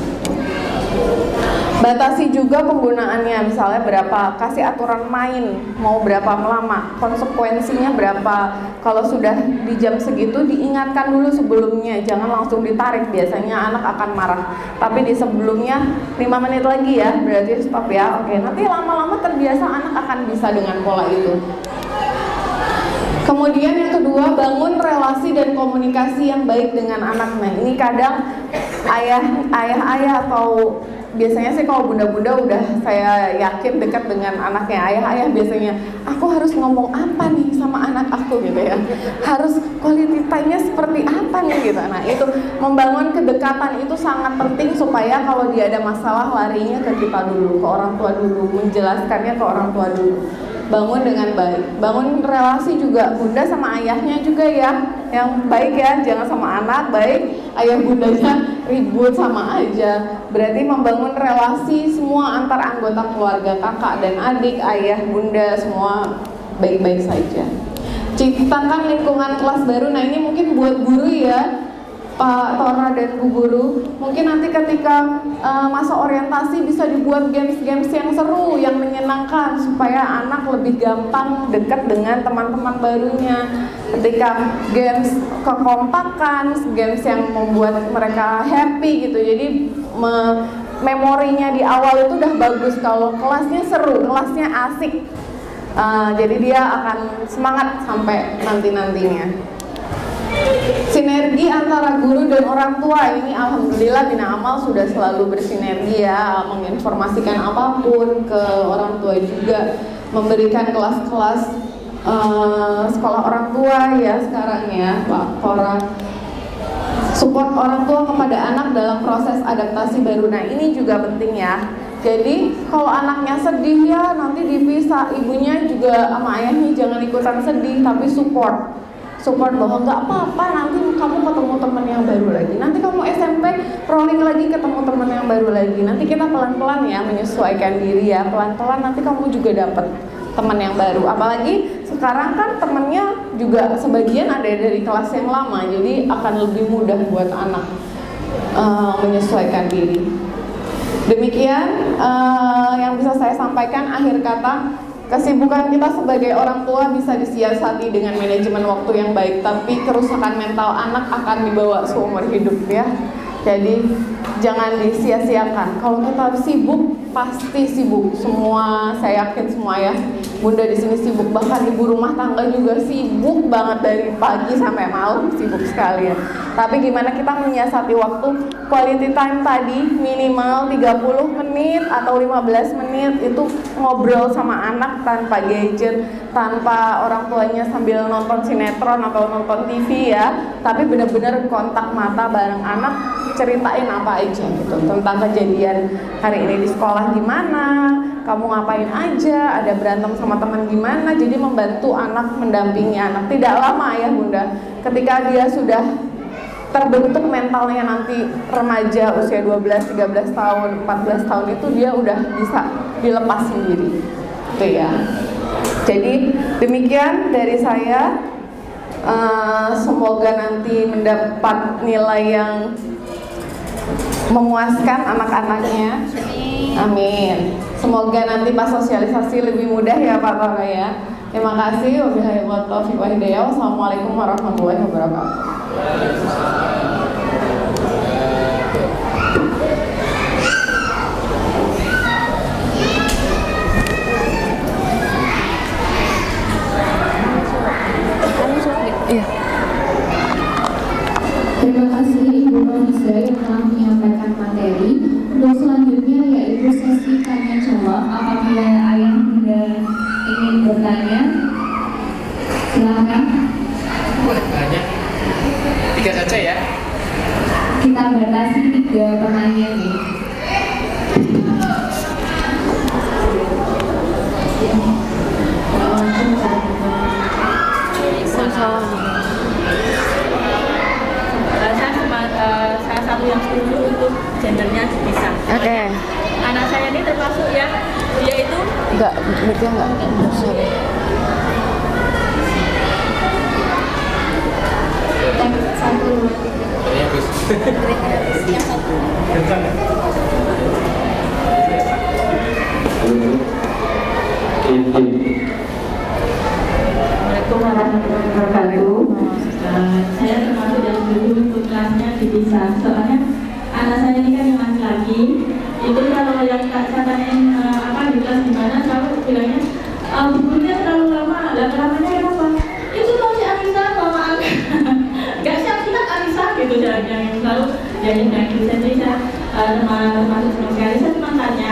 Batasi juga penggunaannya, misalnya berapa, kasih aturan main, mau berapa lama, konsekuensinya berapa. Kalau sudah di jam segitu diingatkan dulu sebelumnya, jangan langsung ditarik, biasanya anak akan marah. Tapi di sebelumnya 5 menit lagi ya, berarti stop ya. Oke, nanti lama-lama terbiasa anak akan bisa dengan pola itu. Kemudian yang kedua, bangun relasi dan komunikasi yang baik dengan anak. Nah, ini kadang ayah atau biasanya sih kalau bunda-bunda udah saya yakin dekat dengan anaknya. Ayah biasanya, aku harus ngomong apa nih sama anak aku gitu ya, harus quality time-nya seperti apa nih gitu. Nah, itu membangun kedekatan itu sangat penting supaya kalau dia ada masalah larinya ke kita dulu, ke orang tua dulu, menjelaskannya ke orang tua dulu. Bangun dengan baik, bangun relasi juga bunda sama ayahnya juga ya, yang baik ya, jangan sama anak baik, ayah bundanya ribut sama aja. Berarti membangun relasi semua antar anggota keluarga, kakak dan adik, ayah, bunda, semua baik-baik saja. Ciptakan lingkungan kelas baru. Nah, ini mungkin buat guru ya, Pak Tora dan Bu Guru, mungkin nanti ketika masa orientasi bisa dibuat games-games yang seru, yang menyenangkan, supaya anak lebih gampang dekat dengan teman-teman barunya. Ketika games kekompakan, games yang membuat mereka happy gitu, jadi memorinya di awal itu udah bagus. Kalau kelasnya seru, kelasnya asik, jadi dia akan semangat sampai nanti-nantinya. Sinergi antara guru dan orang tua, ini alhamdulillah Bina Amal sudah selalu bersinergi ya, menginformasikan apapun ke orang tua juga, memberikan kelas-kelas sekolah orang tua ya sekarang ya Pak Tora, support orang tua kepada anak dalam proses adaptasi baru. Nah, ini juga penting ya. Jadi kalau anaknya sedih ya nanti dipisah, ibunya juga sama ayahnya jangan ikutan sedih, tapi support bahwa nggak apa-apa, nanti kamu ketemu teman yang baru lagi, nanti kamu SMP rolling lagi ketemu teman yang baru lagi, nanti kita pelan-pelan ya menyesuaikan diri ya, pelan-pelan nanti kamu juga dapat teman yang baru. Apalagi sekarang kan temennya juga sebagian ada dari kelas yang lama, jadi akan lebih mudah buat anak menyesuaikan diri. Demikian yang bisa saya sampaikan. Akhir kata, kesibukan kita sebagai orang tua bisa disiasati dengan manajemen waktu yang baik, tapi kerusakan mental anak akan dibawa seumur hidup ya. Jadi jangan disia-siakan. Kalau kita sibuk, pasti sibuk. Semua, saya yakin semua ya, bunda di sini sibuk. Bahkan ibu rumah tangga juga sibuk banget dari pagi sampai malam, sibuk sekali ya. Tapi gimana kita menyiasati waktu, quality time tadi minimal 30 menit atau 15 menit itu ngobrol sama anak tanpa gadget, tanpa orang tuanya sambil nonton sinetron atau nonton TV ya, tapi benar-benar kontak mata bareng anak, ceritain apa aja gitu tentang kejadian hari ini di sekolah gimana, kamu ngapain aja, ada berantem sama teman gimana. Jadi membantu anak, mendampingi anak. Tidak lama ya bunda, ketika dia sudah terbentuk mentalnya nanti remaja usia 12, 13 tahun, 14 tahun itu dia udah bisa dilepas sendiri gitu ya. Jadi demikian dari saya, semoga nanti mendapat nilai yang memuaskan anak-anaknya. Amin. Semoga nanti pas sosialisasi lebih mudah ya Pak Tora ya. Terima kasih. Wabillahi taufiq wal hidayah. Wassalamualaikum warahmatullahi wabarakatuh. Iya. Terima kasih Ibu Nofisa yang telah menyampaikan materi. Untuk selanjutnya yaitu sesi tanya jawab. Apabila ayah bunda ingin bertanya, silakan. Boleh banyak. 3 saja ya. Kita batasi 3 pertanyaan nih. Berarti enggak sorry. Satu. Yang satu. Assalamualaikum warahmatullahi wabarakatuh. Saya termasuk yang dulu ikut kelasnya dipisah. Soalnya anak saya ini kan yang laki-laki. Itu kalau yang saya tanyain di kelas gimana, selalu bilangnya bukunya terlalu lama. Lamanya kenapa? Itu masih Anissa sama Angga. Gak siap-siap Anissa gitu jalannya. Selalu jadi jadi saya termasuk sama sekali. Saya cuma tanya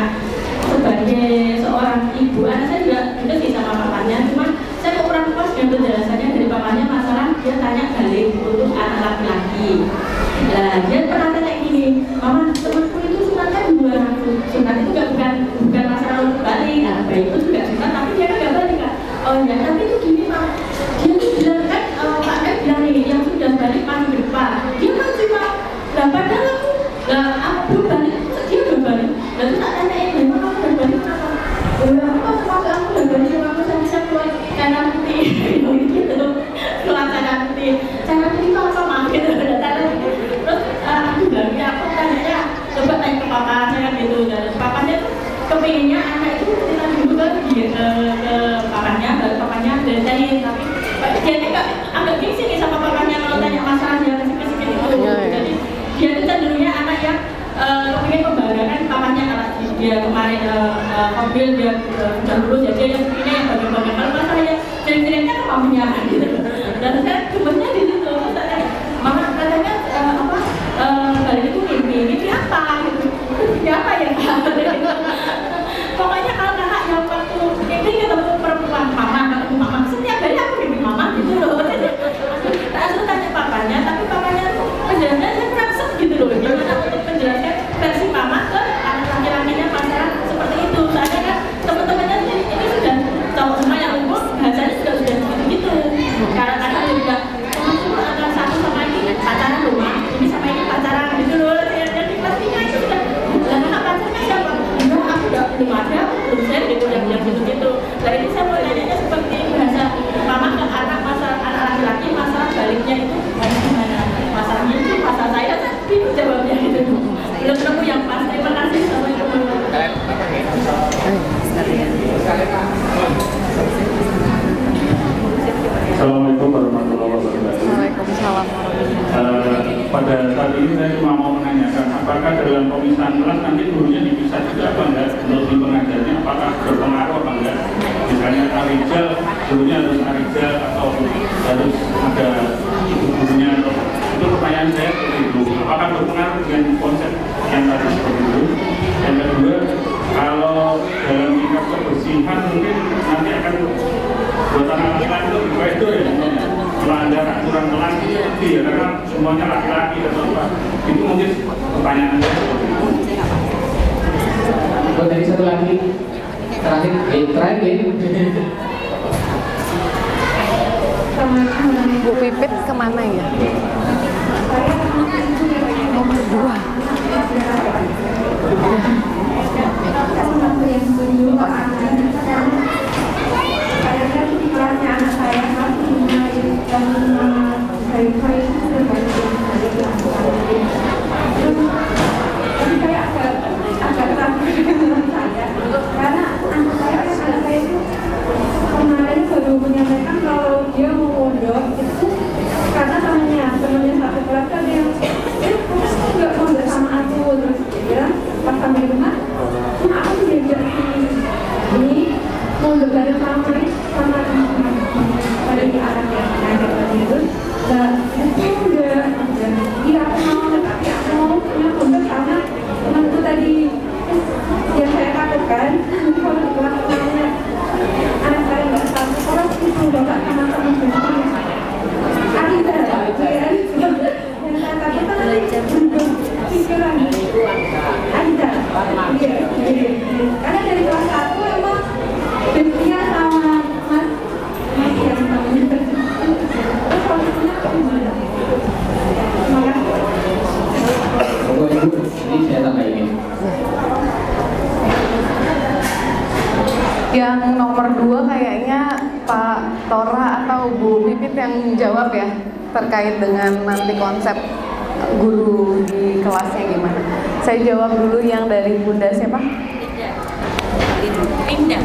sebagai seorang ibu, anak saya juga sih sama papanya, cuman saya kurang puas dengan penjelasannya dari papanya. Masalah dia tanya balik untuk anak laki-laki. Nah, dia pernah tanya gini, mama temanku itu sunatnya 2 sunat itu bukan masalah untuk balik. Nah, baik itu juga sunat tapi dia kan gak balik kan. Oh ya, tapi itu gini mama, dia tuh bilang kan Pak F bilang nih yang sudah balik masih depan, dia kan cuma padahal aku belum balik, dia belum balik. Lalu tak tanyain, memang aku udah balik kenapa? Aku udah balik sama aku bisa keluar cara putih gitu, keluar cara putih itu apa gitu, terus aku bilang ya aku tanya coba tanya ke papa saya gitu, dan papanya tuh kepinginnya anak itu kita dulu ke papanya, baru papanya belajarin, tapi dia ini agak gengsi nih sama papanya kalau tanya masalah dia kasih gitu, jadi dia itu cenderungnya anak yang kepingin membanggakan papanya. Kalau dia kemarin mobil dia sudah lulus, jadi dia kepingin yang bangga-bangga. Kalau masalah ya sering-seringnya ke mamanya gitu. Dan saya cumanya di situ, mama katanya balik itu mimpi apa gitu, mimpi apa ya pokoknya kalau kakak yang waktu ini ketemu perempuan mama setiap hari aku mimpi mama gitu loh. Aku tanya papanya, tapi papanya tuh penjelasannya saya kurang set gitu loh, gimana untuk menjelaskan versi mama ke anak laki-lakinya masalah seperti itu. Soalnya kan teman-temannya ini sudah cowok semua yang umur, bahasanya sudah gitu. Kadang-kadang dia bilang temanku antara satu sama ini pacaran rumah, ini sama ini pacaran gitu loh. Jadi pastinya itu sudah karena pacarnya siapa? Enggak, aku belum ada, belum saya gitu yang gitu. Nah ini saya mau nanya seperti bahasa mama ke anak masalah anak laki-laki, masalah baliknya itu gimana? Masalahnya itu masalah saya kan bingung jawabnya gitu. Belum nemu yang pas. Terima kasih. Assalamualaikum warahmatullahi wabarakatuh. Waalaikumsalam. Pada saat ini saya cuma mau menanyakan apakah dalam pemisahan kelas nanti gurunya dipisah juga apa enggak, untuk di pengajarnya apakah berpengaruh apa enggak, misalnya Arijal gurunya harus Arijal atau harus ada ibu gurunya, atau itu pertanyaan saya seperti itu, apakah berpengaruh dengan konsep yang tadi seperti itu. Yang kedua, kalau dalam tingkat kebersihan mungkin nanti akan buat anak laki-laki itu lebih baik itu ya, melanggar aturan kelas itu ya, karena semuanya laki-laki atau apa, itu mungkin pertanyaan saya seperti itu. Buat dari satu lagi terakhir Bu Pipit kemana ya? Nomor 2. Kelasnya anak saya masih saya agak ragu dengan saya karena anak saya itu kemarin baru menyampaikan kalau dia mau mondok itu karena temannya satu kelas kan yang nggak mondok sama aku, terus dia pas sampai rumah aku diajak ini mondok bareng sama pada di anak yang ngajak lagi itu itu udah iya aku mau, tapi aku mau punya mondok karena temanku tadi yang saya takutkan kalau di kelas namanya anak saya nggak tahu kalau itu bapak sama teman-teman Arida yang saya takutkan nanti pikiran Arida iya karena dari kelas 1 emang bestinya sama nomor 2 kayaknya Pak Tora atau Bu Pipit yang jawab ya, terkait dengan nanti konsep guru di kelasnya gimana. Saya jawab dulu yang dari Bunda siapa?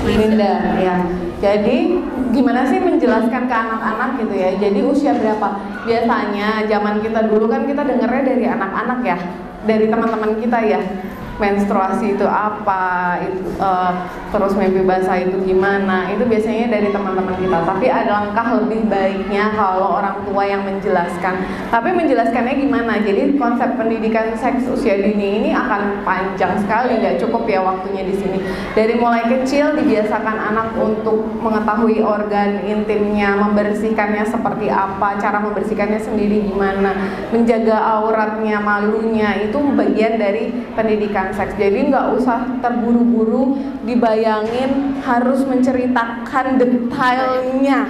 Linda ya. Jadi gimana sih menjelaskan ke anak-anak gitu ya. Jadi usia berapa? Biasanya zaman kita dulu kan kita dengarnya dari anak-anak ya, dari teman-teman kita ya. Menstruasi itu apa, terus mimpi basah itu gimana, itu biasanya dari teman-teman kita. Tapi ada langkah lebih baiknya kalau orang tua yang menjelaskan. Tapi menjelaskannya gimana? Jadi konsep pendidikan seks usia dini ini akan panjang sekali, nggak cukup ya waktunya di sini. Dari mulai kecil dibiasakan anak untuk mengetahui organ intimnya, membersihkannya seperti apa, cara membersihkannya sendiri gimana, menjaga auratnya, malunya, itu bagian dari pendidikan seks. Jadi nggak usah terburu-buru dibayangin harus menceritakan detailnya.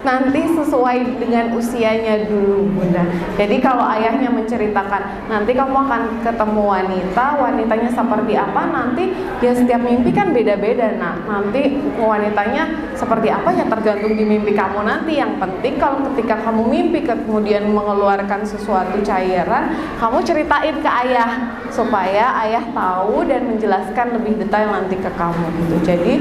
Nanti sesuai dengan usianya dulu Bunda. Jadi kalau ayahnya menceritakan, nanti kamu akan ketemu wanita, wanitanya seperti apa, nanti ya setiap mimpi kan beda-beda. Nah nanti wanitanya seperti apa ya tergantung di mimpi kamu nanti. Yang penting kalau ketika kamu mimpi kemudian mengeluarkan sesuatu cairan, kamu ceritain ke ayah supaya ayah tahu dan menjelaskan lebih detail nanti ke kamu gitu. Jadi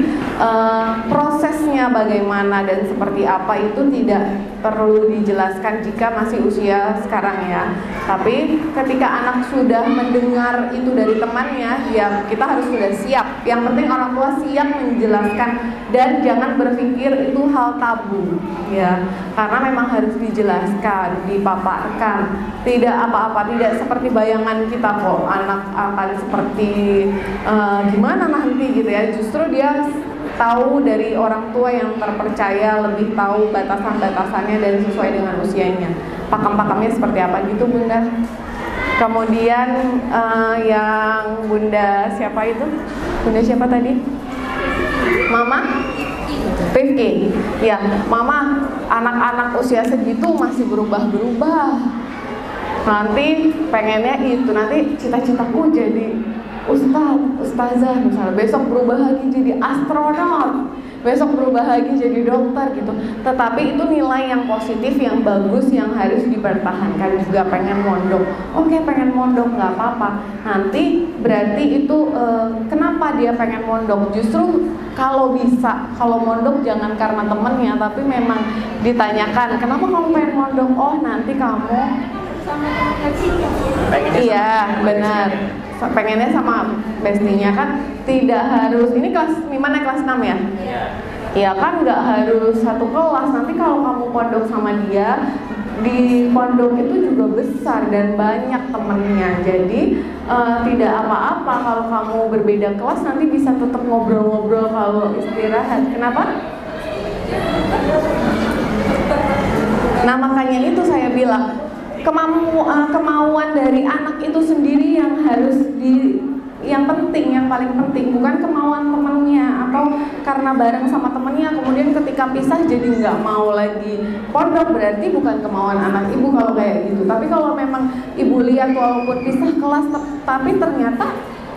prosesnya bagaimana dan seperti apa itu tidak perlu dijelaskan jika masih usia sekarang ya. Tapi ketika anak sudah mendengar itu dari temannya, ya kita harus sudah siap. Yang penting orang tua siap menjelaskan dan jangan berpikir itu hal tabu ya. Karena memang harus dijelaskan, dipaparkan. Tidak apa-apa, tidak seperti bayangan kita kok anak akan seperti gimana nanti gitu ya. Justru dia tahu dari orang tua yang terpercaya, lebih tahu batasan-batasannya dan sesuai dengan usianya. Pakem-pakemnya seperti apa gitu Bunda. Kemudian yang Bunda siapa itu? Bunda siapa tadi? Mama? Rifki. Ya, Mama, anak-anak usia segitu masih berubah-berubah. Nanti pengennya itu, nanti cita-citaku jadi ustazah misalnya, besok berubah lagi jadi astronot, besok berubah lagi jadi dokter gitu. Tetapi itu nilai yang positif, yang bagus, yang harus dipertahankan. Juga pengen mondok, oke pengen mondok nggak apa-apa. Nanti berarti itu kenapa dia pengen mondok? Justru kalau bisa, kalau mondok jangan karena temennya, tapi memang ditanyakan kenapa kamu pengen mondok. Oh nanti kamu iya benar, pengennya sama bestinya kan, tidak harus ini kelas gimana, kelas 6 ya? Iya kan nggak harus satu kelas. Nanti kalau kamu pondok sama dia, di pondok itu juga besar dan banyak temennya. Jadi tidak apa-apa kalau kamu berbeda kelas, nanti bisa tetap ngobrol-ngobrol kalau istirahat. Kenapa? Nah makanya itu saya bilang kemauan dari anak itu sendiri yang harus yang penting, yang paling penting, bukan kemauan temennya atau karena bareng sama temennya kemudian ketika pisah jadi nggak mau lagi pondok. Berarti bukan kemauan anak ibu kalau kayak gitu. Tapi kalau memang ibu lihat walaupun pisah kelas tapi ternyata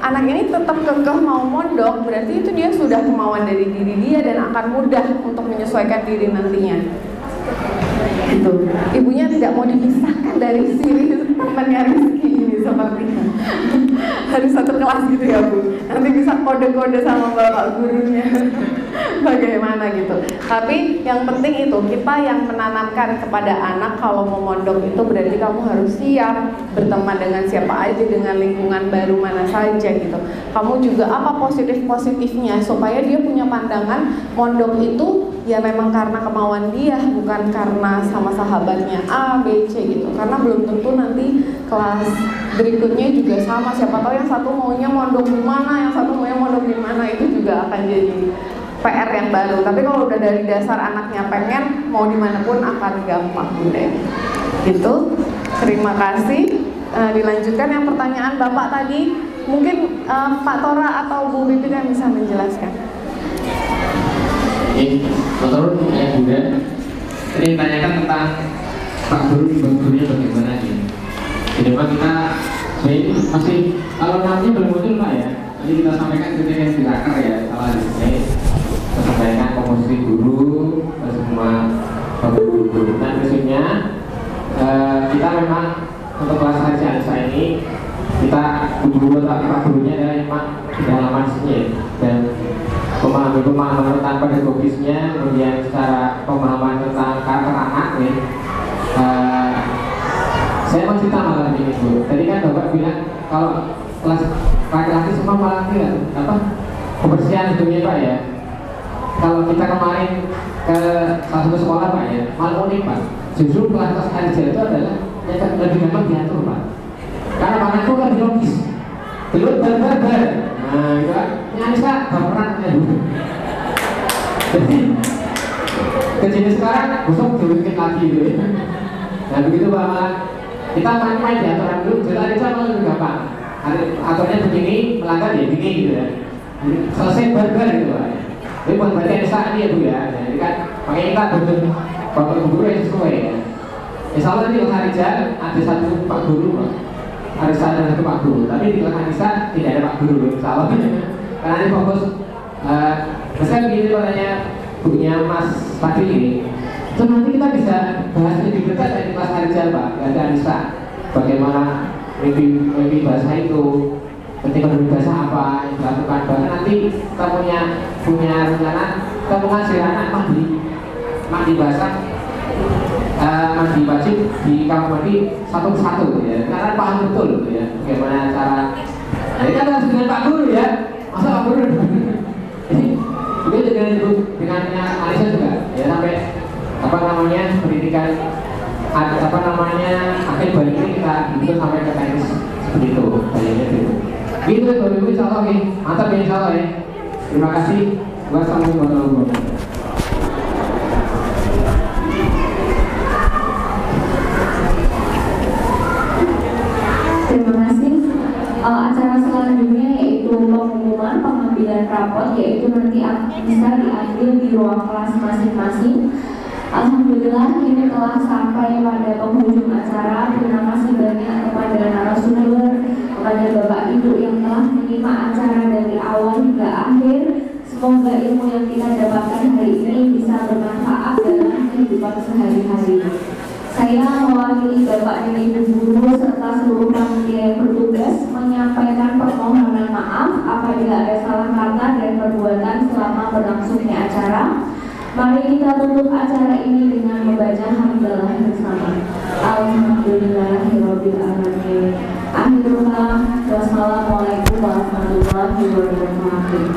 anak ini tetap kekeh mau mondok, berarti itu dia sudah kemauan dari diri dia dan akan mudah untuk menyesuaikan diri nantinya. Gitu. Ibunya tidak mau dipisahkan dari si temannya Rizky ini sepertinya. Harus satu kelas gitu ya Bu. Nanti bisa kode-kode sama bapak gurunya. Bagaimana gitu. Tapi yang penting itu kita yang menanamkan kepada anak kalau mau mondok itu berarti kamu harus siap berteman dengan siapa aja, dengan lingkungan baru mana saja gitu. Kamu juga apa positif-positifnya supaya dia punya pandangan mondok itu ya memang karena kemauan dia, bukan karena sama sahabatnya A, B, C gitu. Karena belum tentu nanti kelas berikutnya juga sama. Siapa tahu yang satu maunya mondok di mana, yang satu maunya mondok di mana, itu juga akan jadi PR yang baru. Tapi kalau udah dari dasar anaknya pengen mau dimanapun akan gampang Bunda. Gitu. Terima kasih. Dilanjutkan yang pertanyaan Bapak tadi. Mungkin Pak Tora atau Bu Pipit yang bisa menjelaskan. Betul, Bunda. Ini tanyakan tentang Pak Gurunya bagaimana nih. Di depan kita masih kalau namanya belum muncul Pak ya. Jadi kita sampaikan ketika yang di raker ya, salah menyampaikan komposisi guru ke semua guru. Dan khususnya kita memang untuk kelas Haji Alisa ini kita guru tapi pak gurunya adalah memang kedalaman sini dan pemahaman tentang pedagogisnya, kemudian secara pemahaman tentang karakter anak nih. Saya mau cerita malah ini Bu. Tadi kan Bapak bilang kalau kelas laki-laki semua malah apa kebersihan hidupnya Pak ya. Kalau kita kemarin ke salah satu sekolah Pak ya, malah unik Pak. Justru kelas kerja itu adalah yang lebih gampang diatur Pak. Karena mana itu kan logis. Gelut bar. Nah itu kan nyangka baperan dulu. Jadi kejadian sekarang besok dibikin lagi gitu ya. Nah begitu Pak, kita main-main di aturan dulu, jadi kita malah lebih gampang. Aturannya begini, melanggar ya begini gitu ya. Selesai bar gitu Pak. Ini bukan berarti ada saat ini ya Bu ya. Jadi kan makanya kita butuh bapak guru yang sesuai ya. Insya Allah nanti hari jalan ada satu Pak Guru Pak. Ada satu Pak Guru, tapi di kelas Anissa tidak ada Pak Guru Insya Allah. Karena ini fokus misalnya begini katanya bukunya Mas Fadli ini. Itu nanti kita bisa bahas lebih dekat dari kelas Harjal Pak, ada Anissa. Bagaimana mimpi bahasa itu, ketika berbahasa apa yang dilakukan. Bahkan nanti kita punya rencana kita mengajar anak mandi bahasa mandi wajib di kamar mandi satu persatu ya, karena paham betul ya bagaimana cara. Nah, ini kan harus dengan Pak Guru ya, masa Pak Guru jadi dengan Alisa juga ya sampai apa namanya pendidikan apa namanya akhir balik ini kita itu sampai ke teknis seperti itu kayaknya gitu. Gitu Bapak Ibu insya Allah mantap ya insya Allah ya. Terima kasih. Wassalamualaikum warahmatullahi wabarakatuh. Terima kasih. Acara selanjutnya yaitu pengumuman pengambilan rapot, yaitu nanti bisa diambil di ruang kelas masing-masing. Alhamdulillah ini telah sampai pada penghujung acara. Terima kasih banyak kepada narasumber, kepada Bapak Ibu yang telah menyimak acara dari awal hingga akhir. Semoga ilmu yang kita dapatkan hari ini bisa bermanfaat dalam kehidupan sehari-hari. Saya mewakili Bapak dan Ibu guru serta seluruh panitia yang bertugas menyampaikan permohonan maaf apabila ada salah kata dan perbuatan selama berlangsungnya acara. Mari kita tutup acara ini dengan membaca hamdalah bersama. Alhamdulillahirabbil alamin. Akhirul kalam. Wassalamualaikum warahmatullahi wabarakatuh.